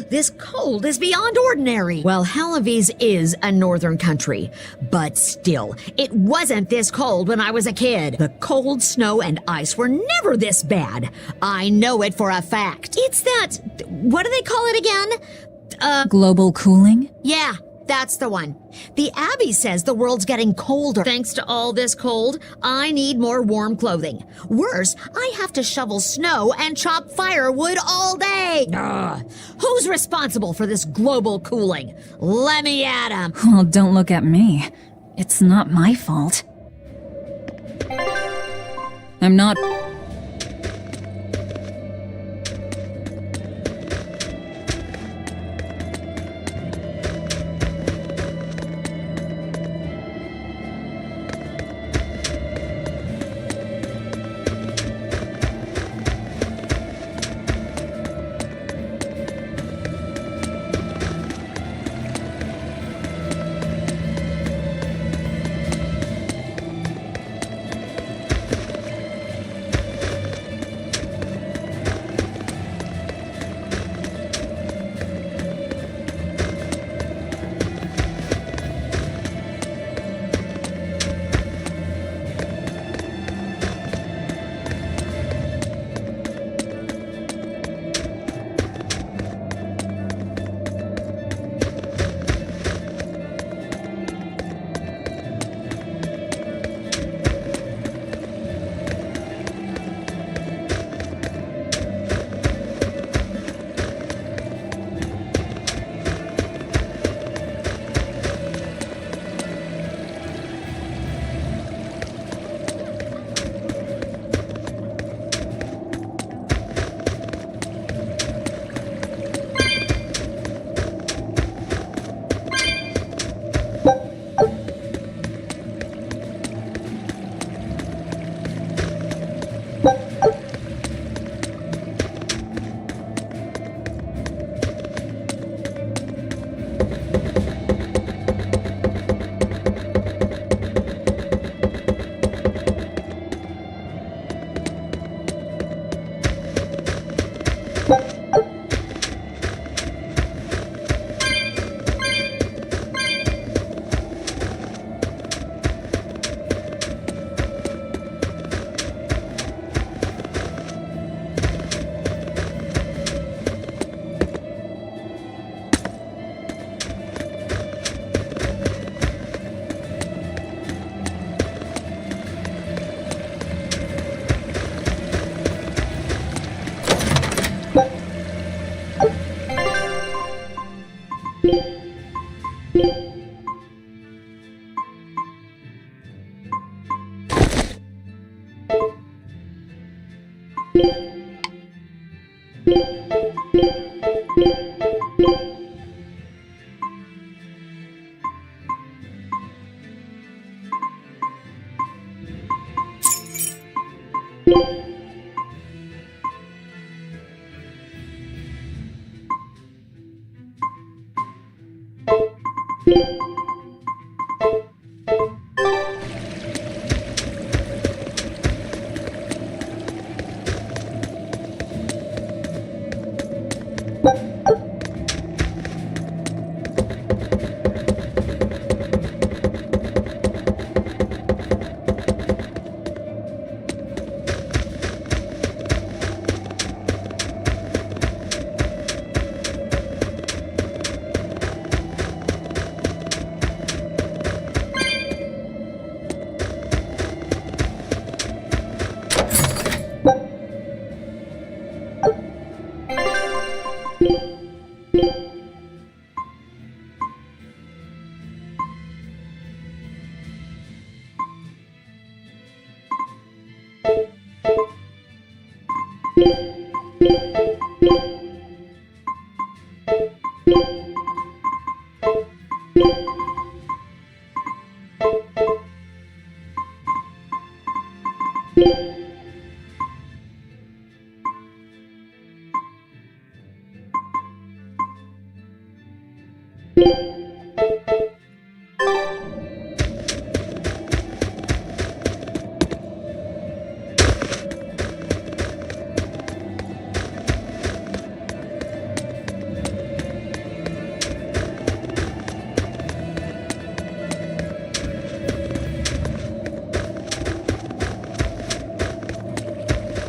This cold is beyond ordinary. Well, Helavi's is a northern country, but still, it wasn't this cold when I was a kid. The cold, snow, and ice were never this bad. I know it for a fact. It's that... what do they call it again? Global cooling? Yeah, That's the one. The Abbey says the world's getting colder. Thanks to all this cold, I need more warm clothing. Worse, I have to shovel snow and chop firewood all day. Ugh. Who's responsible for this global cooling? Let me at 'em. Well, don't look at me. It's not my fault. I'm not...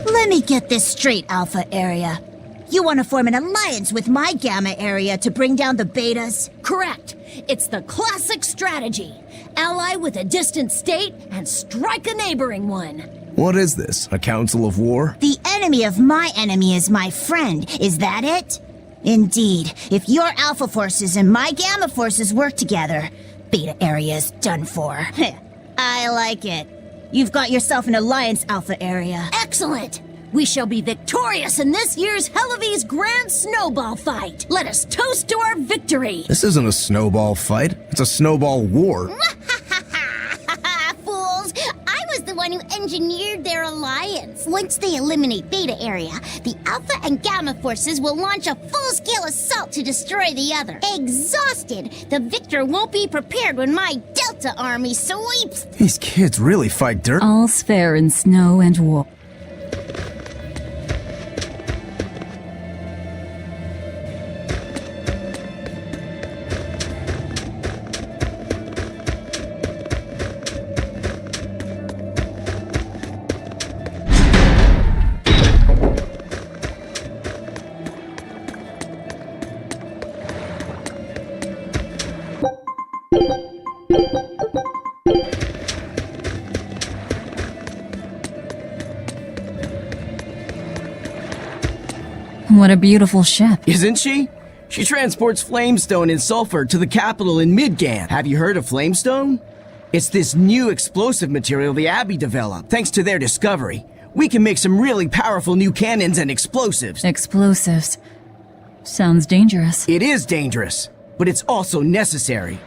Let me get this straight, Alpha Area. You want to form an alliance with my Gamma Area to bring down the Betas? Correct. It's the classic strategy. Ally with a distant state and strike a neighboring one. What is this? A council of war? The enemy of my enemy is my friend. Is that it? Indeed. If your Alpha forces and my Gamma forces work together, Beta area is done for. I like it. You've got yourself an alliance, Alpha area. Excellent! We shall be victorious in this year's Hellevie's Grand Snowball Fight. Let us toast to our victory. This isn't a snowball fight. It's a snowball war. Fools! I was the one who engineered their alliance. Once they eliminate Beta area, the Alpha and Gamma forces will launch a full-scale assault to destroy the other. Exhausted, the victor won't be prepared when my Delta army sweeps. These kids really fight dirt. All's fair in snow and war. What a beautiful ship. Isn't she? She transports flamestone and sulfur to the capital in Midgand. Have you heard of flamestone? It's this new explosive material the Abbey developed. Thanks to their discovery, we can make some really powerful new cannons and explosives. Explosives. Sounds dangerous. It is dangerous, but it's also necessary.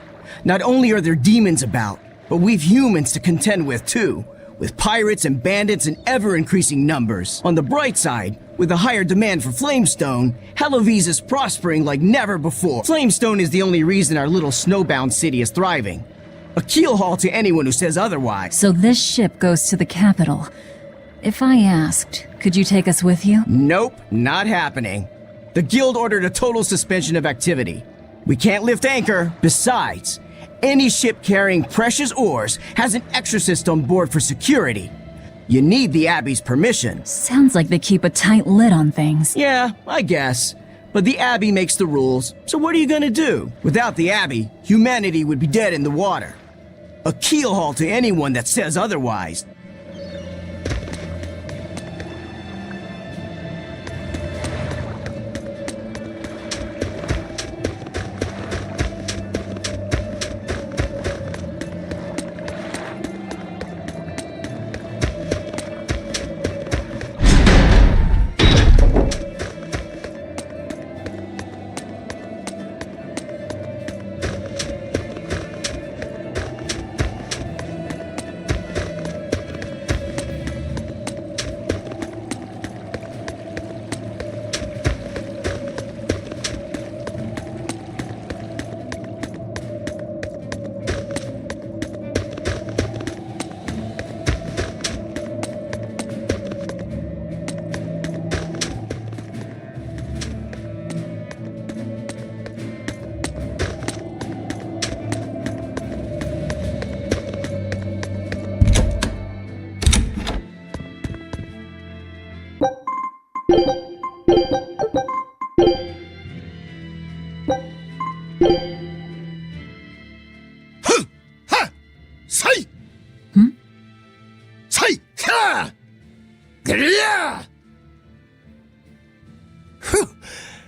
Not only are there demons about, but we've humans to contend with too. With pirates and bandits in ever-increasing numbers. On the bright side, with a higher demand for flamestone, Hellevie's is prospering like never before. Flamestone is the only reason our little snowbound city is thriving. A keelhaul to anyone who says otherwise. So this ship goes to the capital. If I asked, could you take us with you? Nope, not happening. The guild ordered a total suspension of activity. We can't lift anchor. Besides, any ship carrying precious ores has an exorcist on board for security. You need the Abbey's permission. Sounds like they keep a tight lid on things. Yeah, I guess. But the Abbey makes the rules, so what are you gonna do? Without the Abbey, humanity would be dead in the water. A keelhaul to anyone that says otherwise.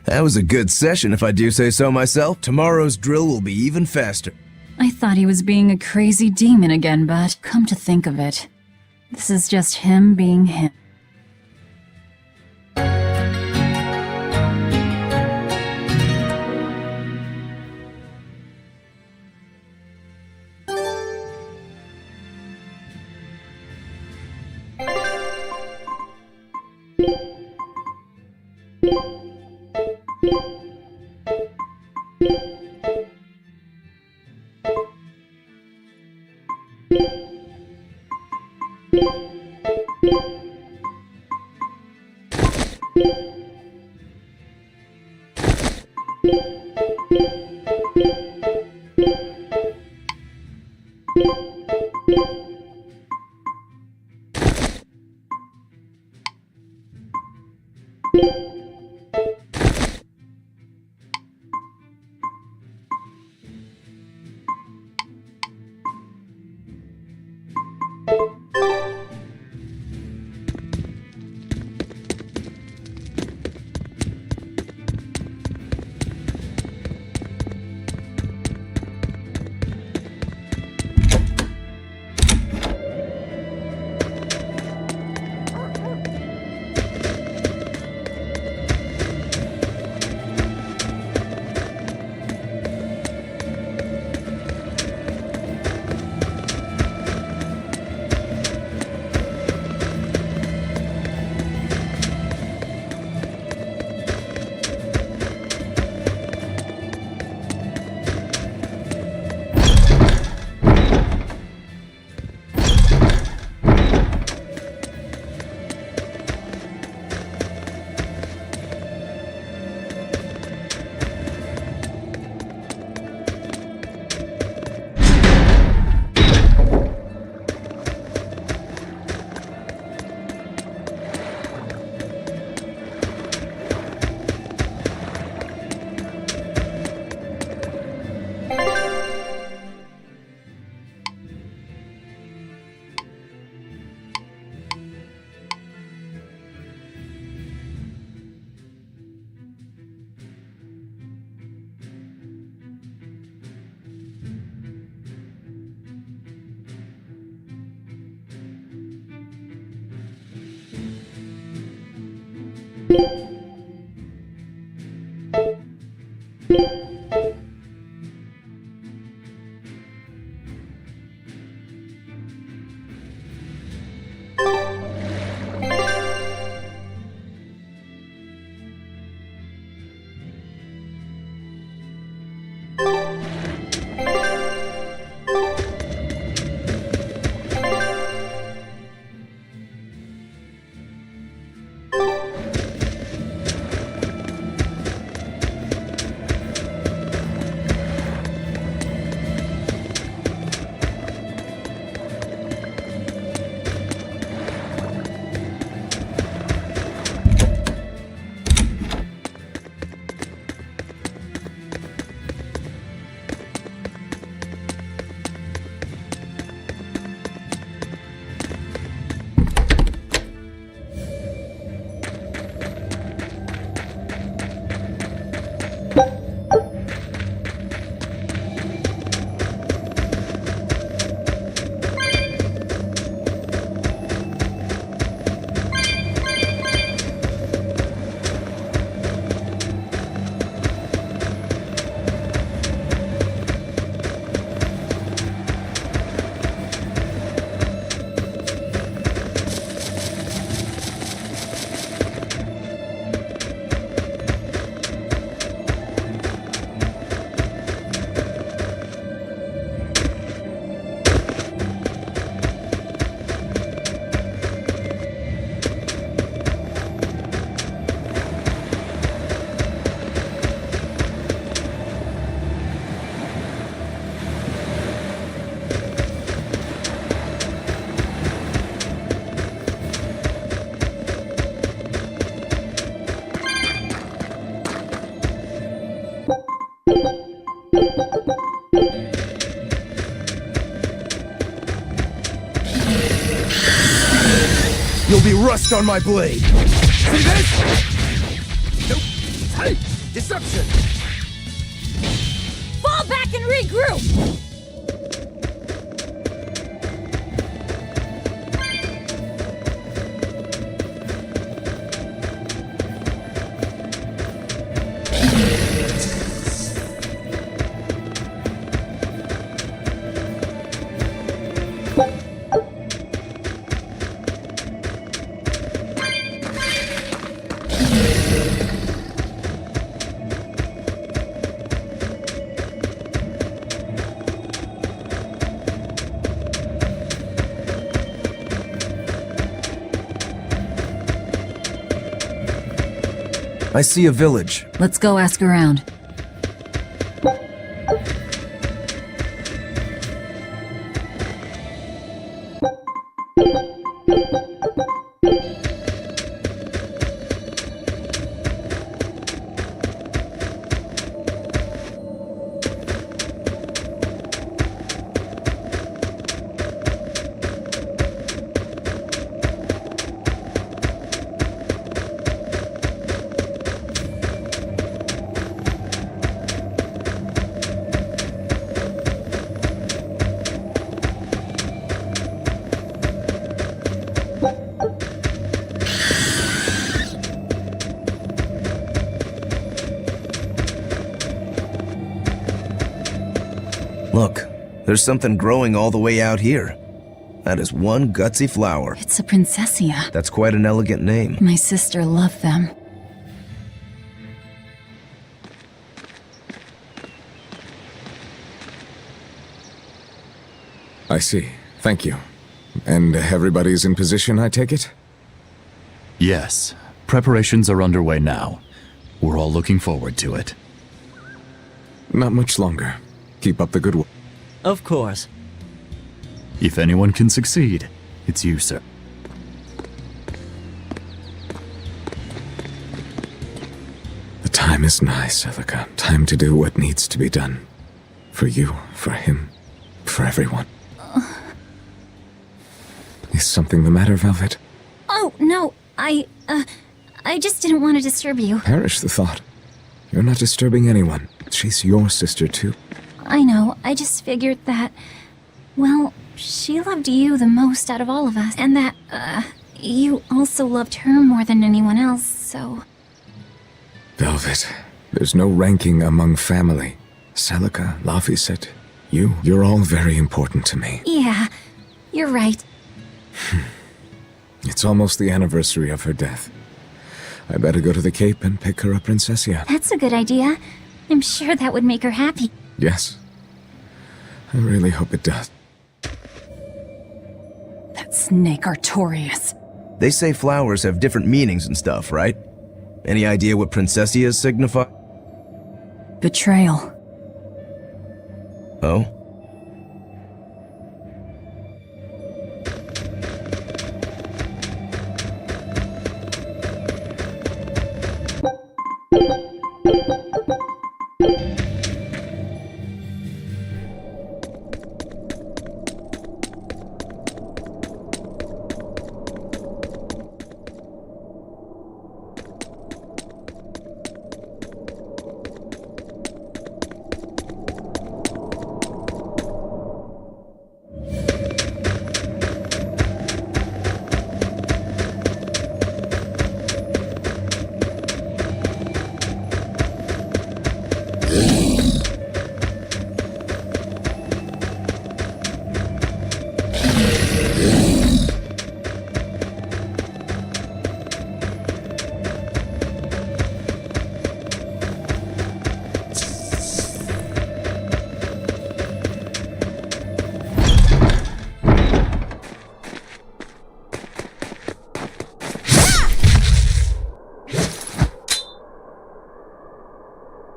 That was a good session, if I do say so myself. Tomorrow's drill will be even faster. I thought he was being a crazy demon again, but come to think of it, this is just him being him. You'll be rust on my blade. See this? Nope. Hey, deception. Fall back and regroup! I see a village. Let's go ask around. Look, there's something growing all the way out here. That is one gutsy flower. It's a Princessia. That's quite an elegant name. My sister loved them. I see. Thank you. And everybody's in position, I take it? Yes. Preparations are underway now. We're all looking forward to it. Not much longer. Keep up the good work. Of course. If anyone can succeed, it's you, sir. The time is nigh, Celica. Time to do what needs to be done. For you, for him, for everyone. Is something the matter, Velvet? Oh, no, I just didn't want to disturb you. Perish the thought. You're not disturbing anyone. She's your sister, too. I know, I just figured that, well, she loved you the most out of all of us, and that, you also loved her more than anyone else, so... Velvet, there's no ranking among family. Celica, Laphicet, you're all very important to me. Yeah, you're right. It's almost the anniversary of her death. I better go to the Cape and pick her a Princessia. That's a good idea. I'm sure that would make her happy. Yes. I really hope it does. That snake Artorias. They say flowers have different meanings and stuff, right? Any idea what Princessias signify? Betrayal. Oh?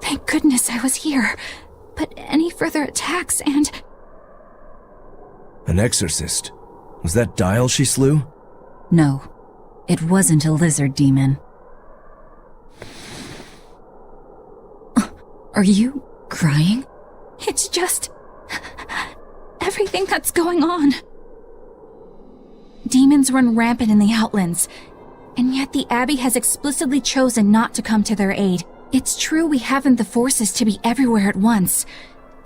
Thank goodness I was here. But any further attacks and... An exorcist. Was that Dial she slew? No, it wasn't a lizard demon. Are you crying? It's just... everything that's going on. Demons run rampant in the Outlands, and yet the Abbey has explicitly chosen not to come to their aid. It's true we haven't the forces to be everywhere at once,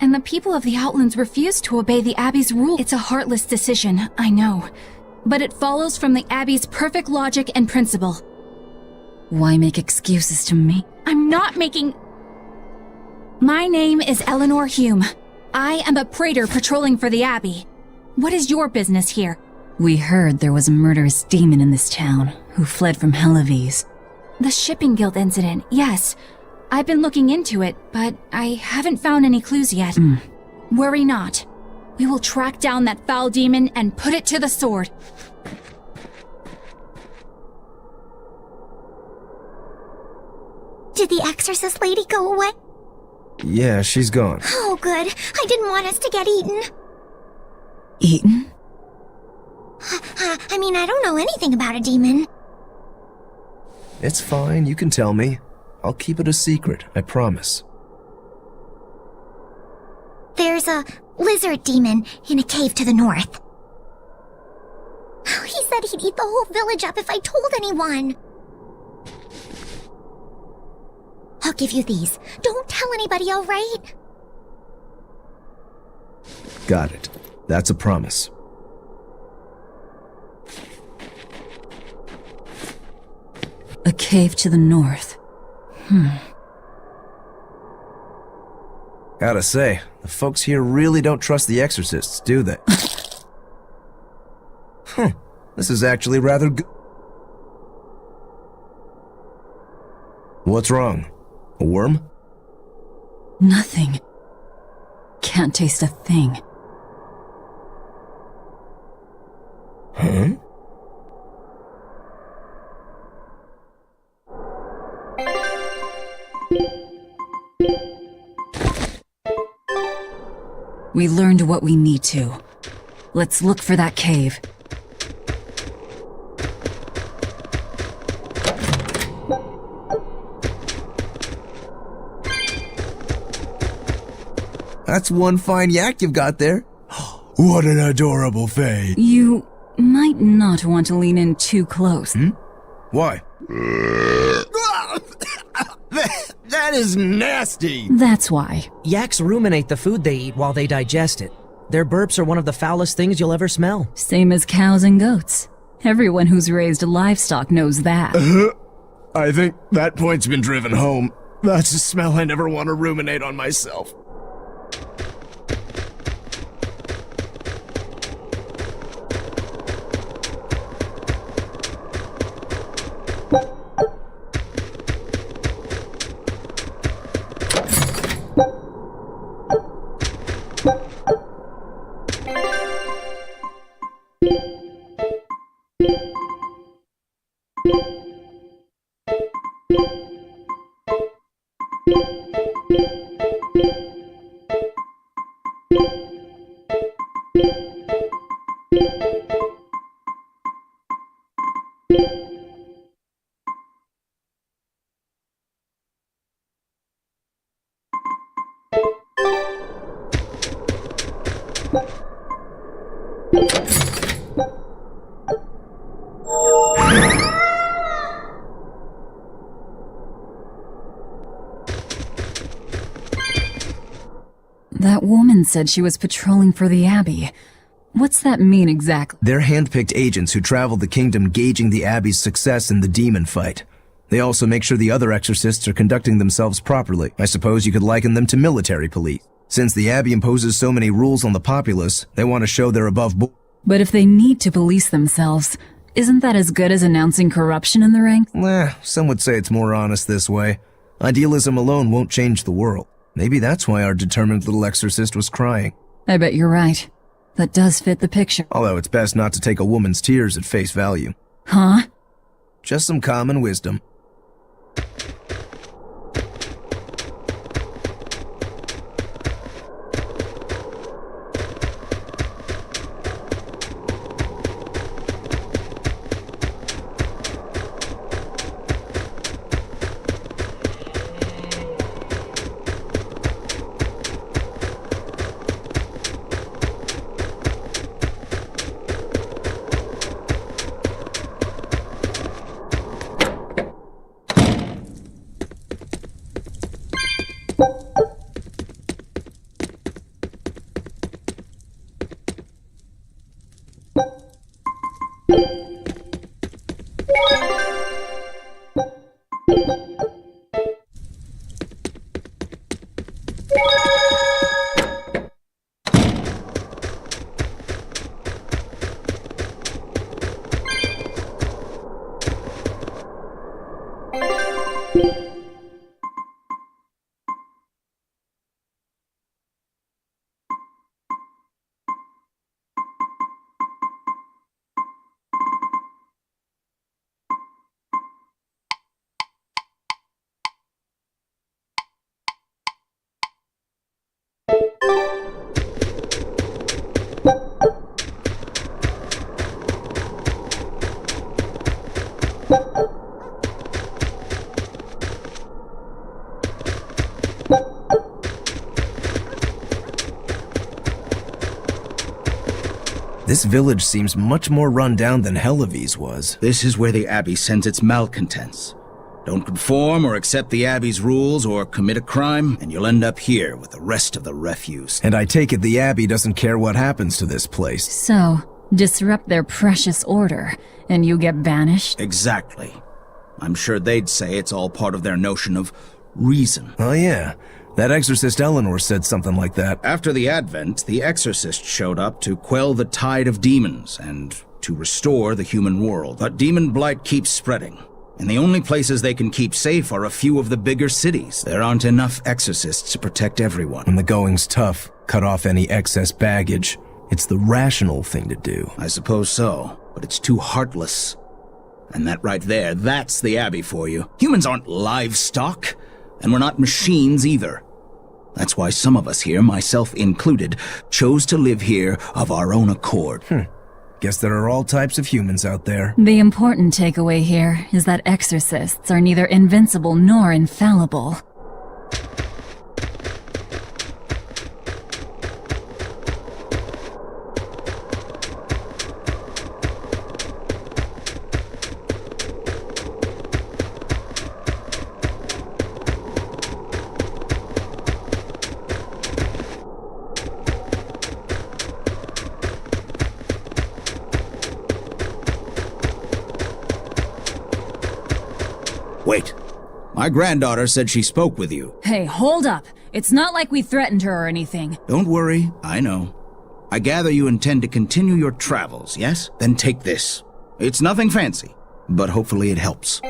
and the people of the Outlands refuse to obey the Abbey's rule. It's a heartless decision, I know, but it follows from the Abbey's perfect logic and principle. Why make excuses to me? I'm not making... My name is Eleanor Hume. I am a praetor patrolling for the Abbey. What is your business here? We heard there was a murderous demon in this town who fled from Helavis. The Shipping Guild incident, yes. I've been looking into it, but I haven't found any clues yet. Worry not. We will track down that foul demon and put it to the sword. Did the exorcist lady go away? Yeah, she's gone. Oh, good. I didn't want us to get eaten. Eaten? I mean, I don't know anything about a demon. It's fine, you can tell me. I'll keep it a secret, I promise. There's a lizard demon in a cave to the north. He said he'd eat the whole village up if I told anyone. I'll give you these. Don't tell anybody, all right? Got it. That's a promise. A cave to the north. Gotta say, the folks here really don't trust the exorcists, do they? This is actually rather good. What's wrong? A worm? Nothing. Can't taste a thing. Huh? We learned what we need to. Let's look for that cave. That's one fine yak you've got there. What an adorable fae. You might not want to lean in too close. Why? That is nasty! That's why. Yaks ruminate the food they eat while they digest it. Their burps are one of the foulest things you'll ever smell. Same as cows and goats. Everyone who's raised livestock knows that. I think that point's been driven home. That's a smell I never want to ruminate on myself. That woman said she was patrolling for the Abbey. What's that mean exactly? They're hand-picked agents who travel the kingdom gauging the Abbey's success in the demon fight. They also make sure the other exorcists are conducting themselves properly. I suppose you could liken them to military police. Since the Abbey imposes so many rules on the populace, they want to show they're above board. But if they need to police themselves, isn't that as good as announcing corruption in the ranks? Some would say it's more honest this way. Idealism alone won't change the world. Maybe that's why our determined little exorcist was crying. I bet you're right. That does fit the picture. Although it's best not to take a woman's tears at face value. Huh? Just some common wisdom. This village seems much more run down than Helavi's was. This is where the Abbey sends its malcontents. Don't conform or accept the Abbey's rules or commit a crime, and you'll end up here with the rest of the refuse. And I take it the Abbey doesn't care what happens to this place. So, disrupt their precious order, and you get banished? Exactly. I'm sure they'd say it's all part of their notion of reason. Oh yeah, that exorcist Eleanor said something like that. After the Advent, the exorcist showed up to quell the tide of demons and to restore the human world. But demon blight keeps spreading. And the only places they can keep safe are a few of the bigger cities. There aren't enough exorcists to protect everyone. When the going's tough, cut off any excess baggage. It's the rational thing to do. I suppose so, but it's too heartless. And that right there, that's the Abbey for you. Humans aren't livestock, and we're not machines either. That's why some of us here, myself included, chose to live here of our own accord. Guess there are all types of humans out there. The important takeaway here is that exorcists are neither invincible nor infallible. Wait. My granddaughter said she spoke with you. Hey, hold up. It's not like we threatened her or anything. Don't worry, I know. I gather you intend to continue your travels, yes? Then take this. It's nothing fancy, but hopefully it helps.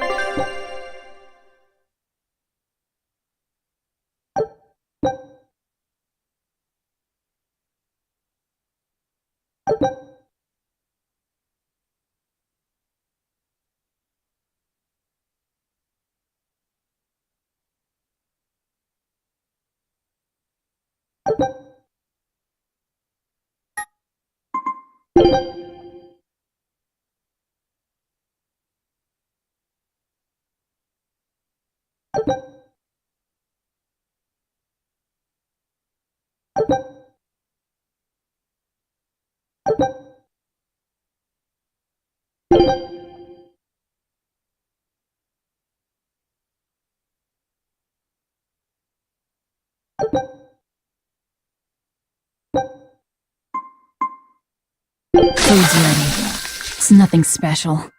Food's ready. It's nothing special.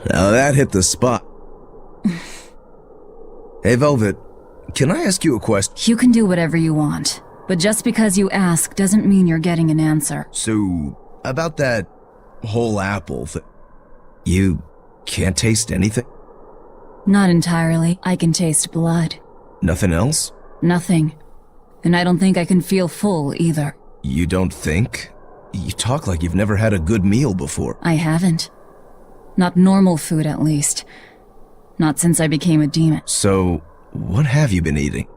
Now that hit the spot. Hey, Velvet, can I ask you a question? You can do whatever you want, but just because you ask doesn't mean you're getting an answer. So, about that whole apple thing, you can't taste anything? Not entirely. I can taste blood. Nothing else? Nothing. And I don't think I can feel full either. You don't think? You talk like you've never had a good meal before. I haven't. Not normal food, at least. Not since I became a demon. So, what have you been eating?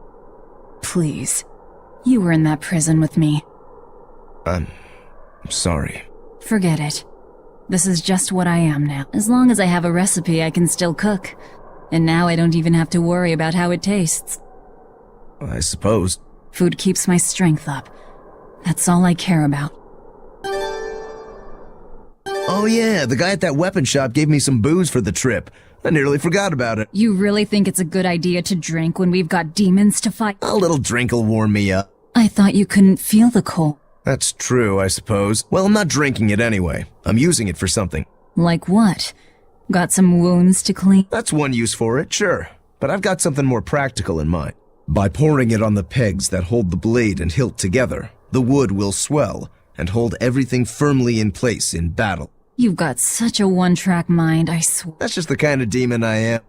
Please. You were in that prison with me. I'm sorry. Forget it. This is just what I am now. As long as I have a recipe, I can still cook. And now I don't even have to worry about how it tastes. I suppose. Food keeps my strength up. That's all I care about. Oh yeah, the guy at that weapon shop gave me some booze for the trip. I nearly forgot about it. You really think it's a good idea to drink when we've got demons to fight? A little drink'll warm me up. I thought you couldn't feel the cold. That's true, I suppose. Well, I'm not drinking it anyway. I'm using it for something. Like what? Got some wounds to clean? That's one use for it, sure. But I've got something more practical in mind. By pouring it on the pegs that hold the blade and hilt together, the wood will swell and hold everything firmly in place in battle. You've got such a one-track mind, I swear. That's just the kind of demon I am.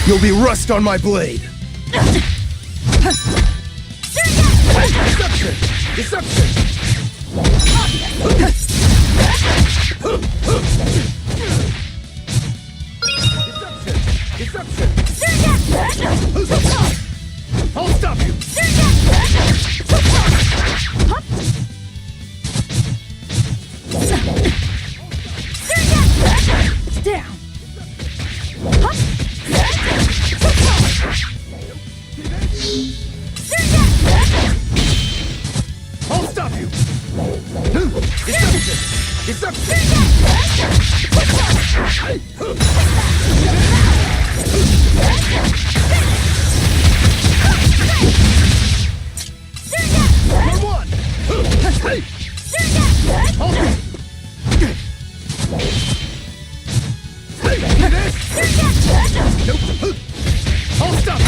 You'll be rust on my blade! Deception! Deception! Deception! I'll stop you! Down! I'll stop you! Deception! Deception! Number one! Hey! I'll be... Hey! See this? Nope! I'll stop you!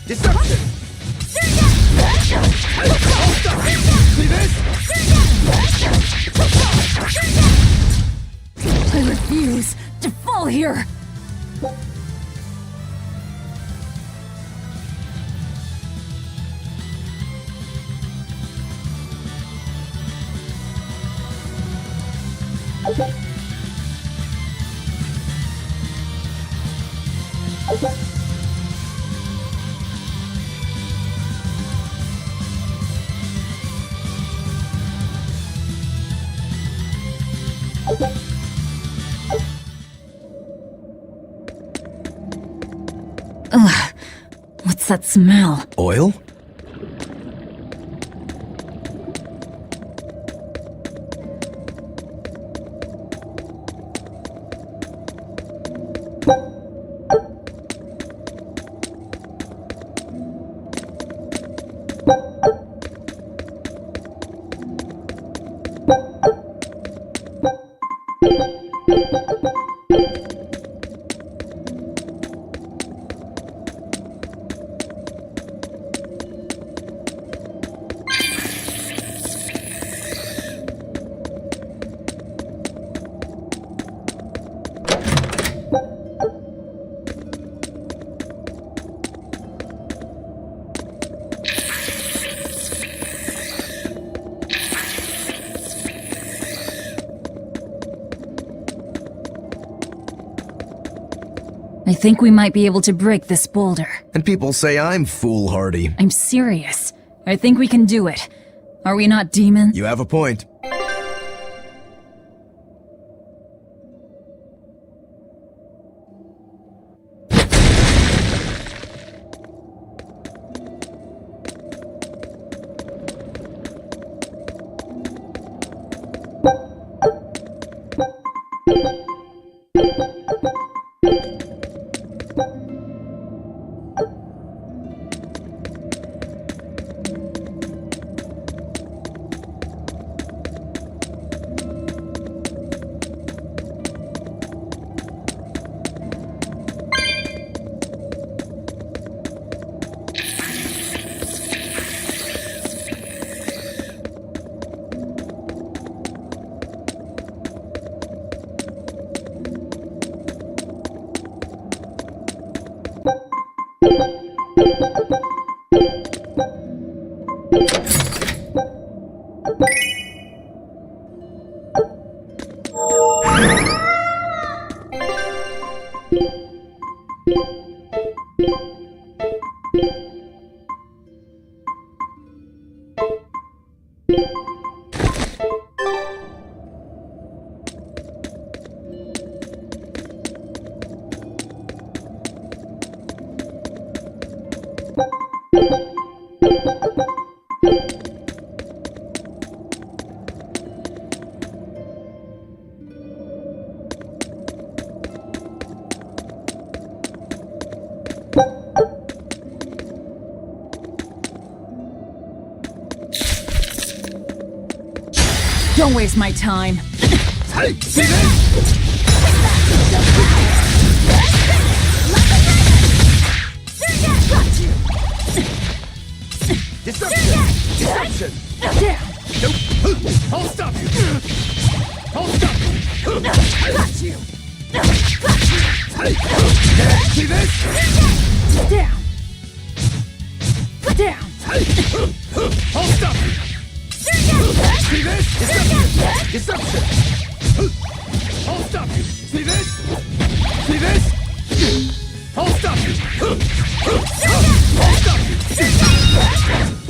Deception! I'll stop you! See this? I refuse to fall here! Okay. Ugh. What's that smell? Oil? I think we might be able to break this boulder. And people say I'm foolhardy. I'm serious. I think we can do it. Are we not demons? You have a point. Don't waste my time. Hey, see this? Got you! Deception! Deception! Damn! Nope! I'll stop you! I'll stop you! Got you! Hey! See this? Down! Down! Hey! I'll stop you! See this? Deception! Deception! I'll stop you! See this? See this? I'll stop you! I'll stop you!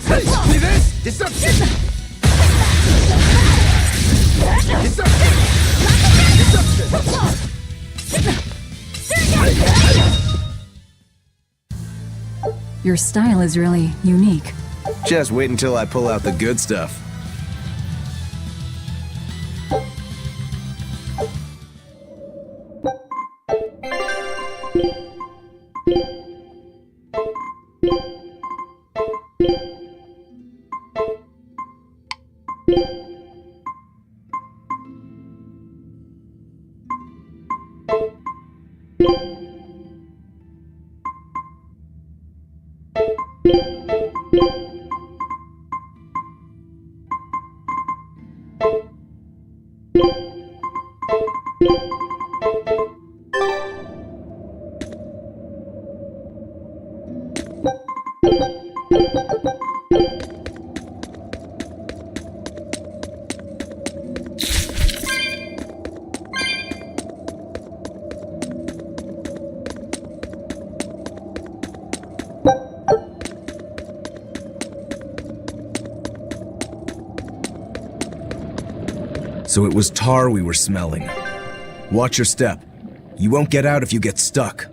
Hey, see this? Deception! Deception! Deception! Your style is really unique. Just wait until I pull out the good stuff. So it was tar we were smelling. Watch your step. You won't get out if you get stuck.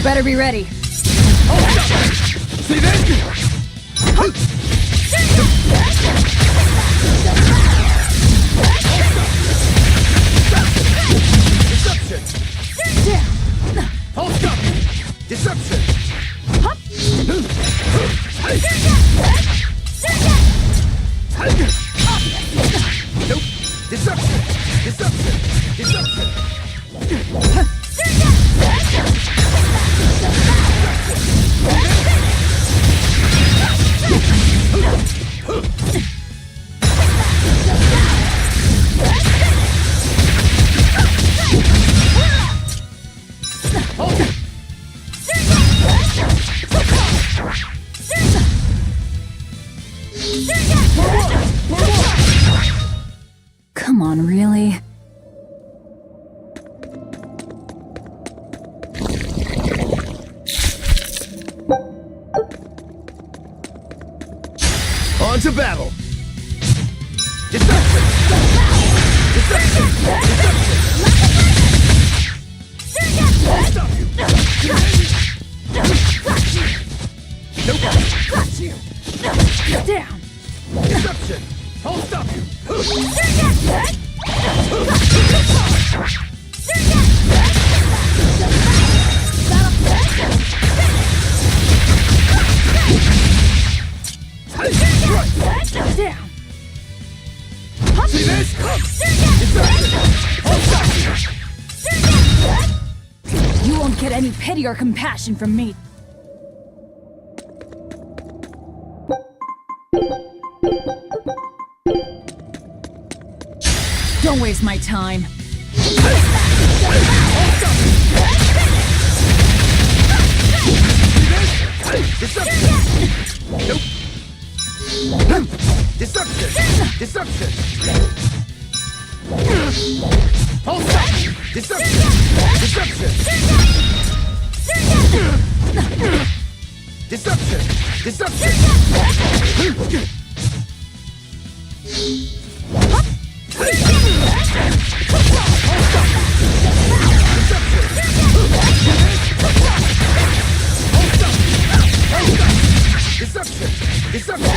better be ready. See this? Deception! Hold up! Deception! Nope! Deception! Deception! Deception! Come on, really? On to battle! Deception! Deception! Deception! Stop you! Nope! Got you! Down! Deception! I'll stop you! Down! See this? Deception! I'll stop you! You won't get any pity or compassion from me. Don't waste my time. Deception! Nope! Deception! Deception! I'll stop you! Deception! Deception! Deception! Deception! Deception! Deception!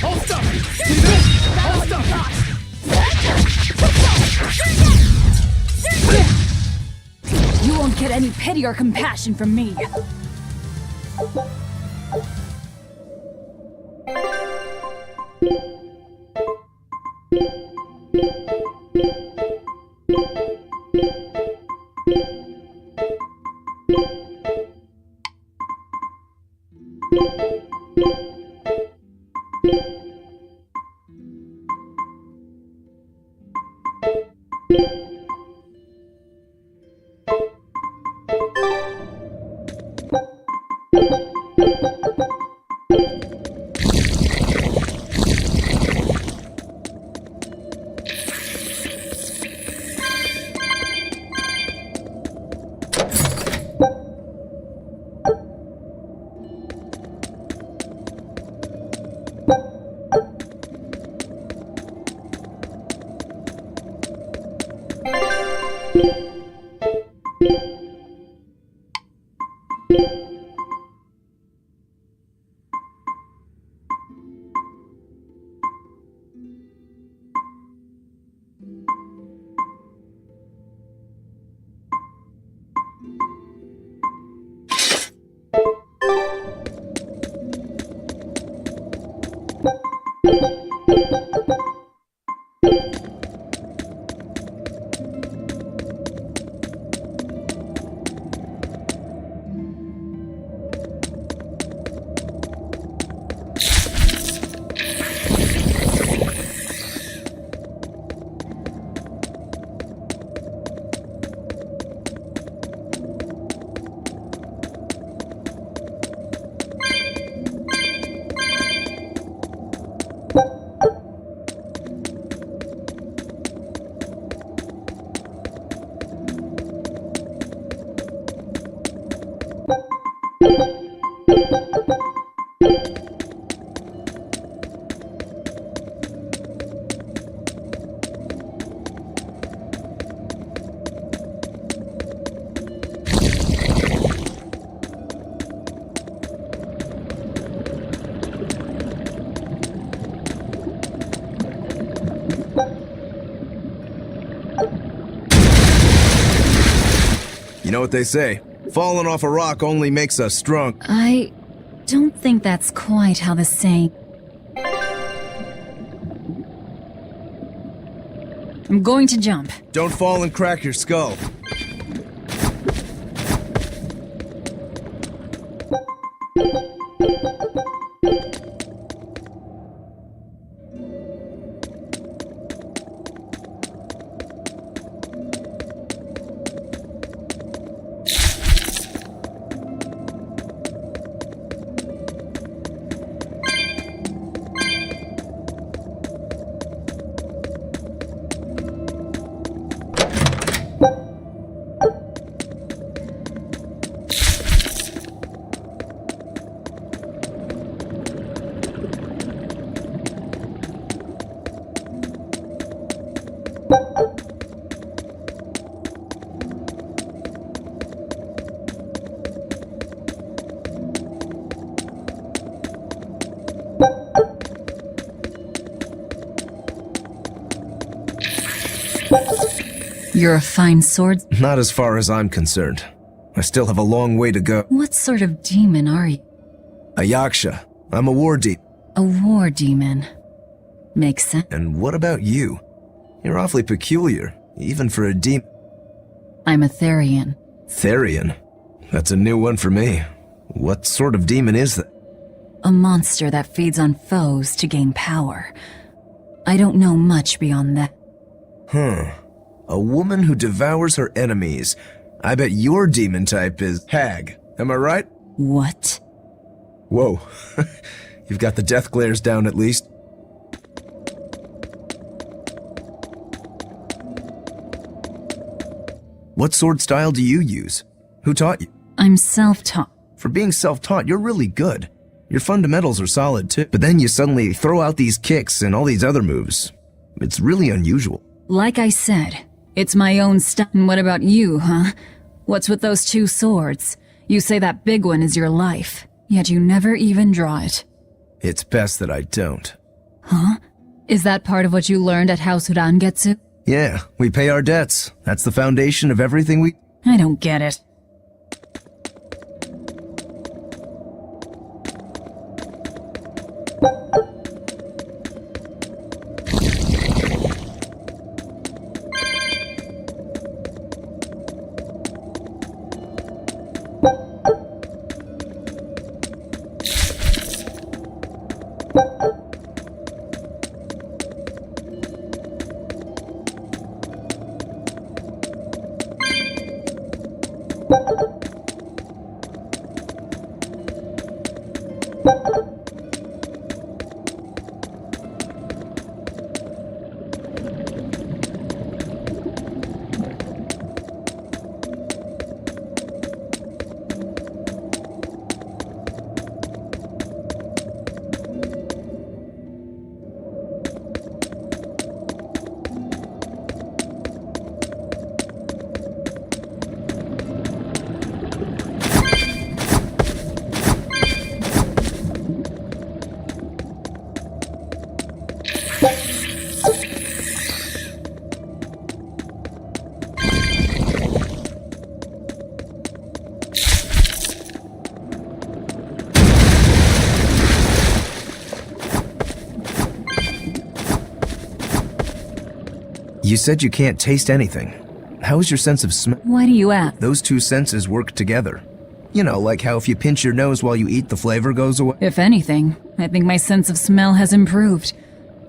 I'll stop you! See this? I'll stop you! You won't get any pity or compassion from me. You know what they say, falling off a rock only makes us strong. I don't think that's quite how the saying... I'm going to jump. Don't fall and crack your skull. You're a fine sword... Not as far as I'm concerned. I still have a long way to go. What sort of demon are you? A Yaksha. I'm a war demon. A war demon. Makes sense. And what about you? You're awfully peculiar, even for a demon. I'm a Therian. Therian? That's a new one for me. What sort of demon is that? A monster that feeds on foes to gain power. I don't know much beyond that. Huh. A woman who devours her enemies. I bet your demon type is hag. Am I right? What? Whoa. You've got the death glares down at least. What sword style do you use? Who taught you? I'm self-taught. For being self-taught, you're really good. Your fundamentals are solid too. But then you suddenly throw out these kicks and all these other moves. It's really unusual. Like I said, it's my own stuff. And what about you, huh? What's with those two swords? You say that big one is your life, yet you never even draw it. It's best that I don't. Huh? Is that part of what you learned at House Rangetsu? Yeah, we pay our debts. That's the foundation of everything we... I don't get it. You said you can't taste anything. How is your sense of smell? Why do you ask? Those two senses work together. You know, like how if you pinch your nose while you eat, the flavor goes away. If anything, I think my sense of smell has improved.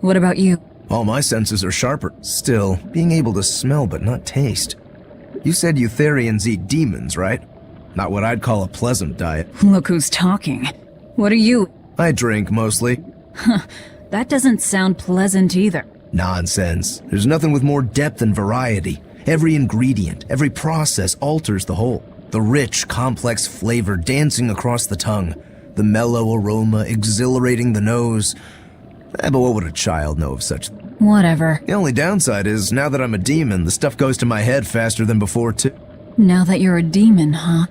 What about you? All my senses are sharper. Still, being able to smell but not taste. You said you Therians eat demons, right? Not what I'd call a pleasant diet. Look who's talking. What are you? I drink, mostly. That doesn't sound pleasant either. Nonsense. There's nothing with more depth and variety. Every ingredient, every process alters the whole. The rich, complex flavor dancing across the tongue. The mellow aroma exhilarating the nose. But what would a child know of such? Whatever. The only downside is, now that I'm a demon, the stuff goes to my head faster than before, too. Now that you're a demon, huh?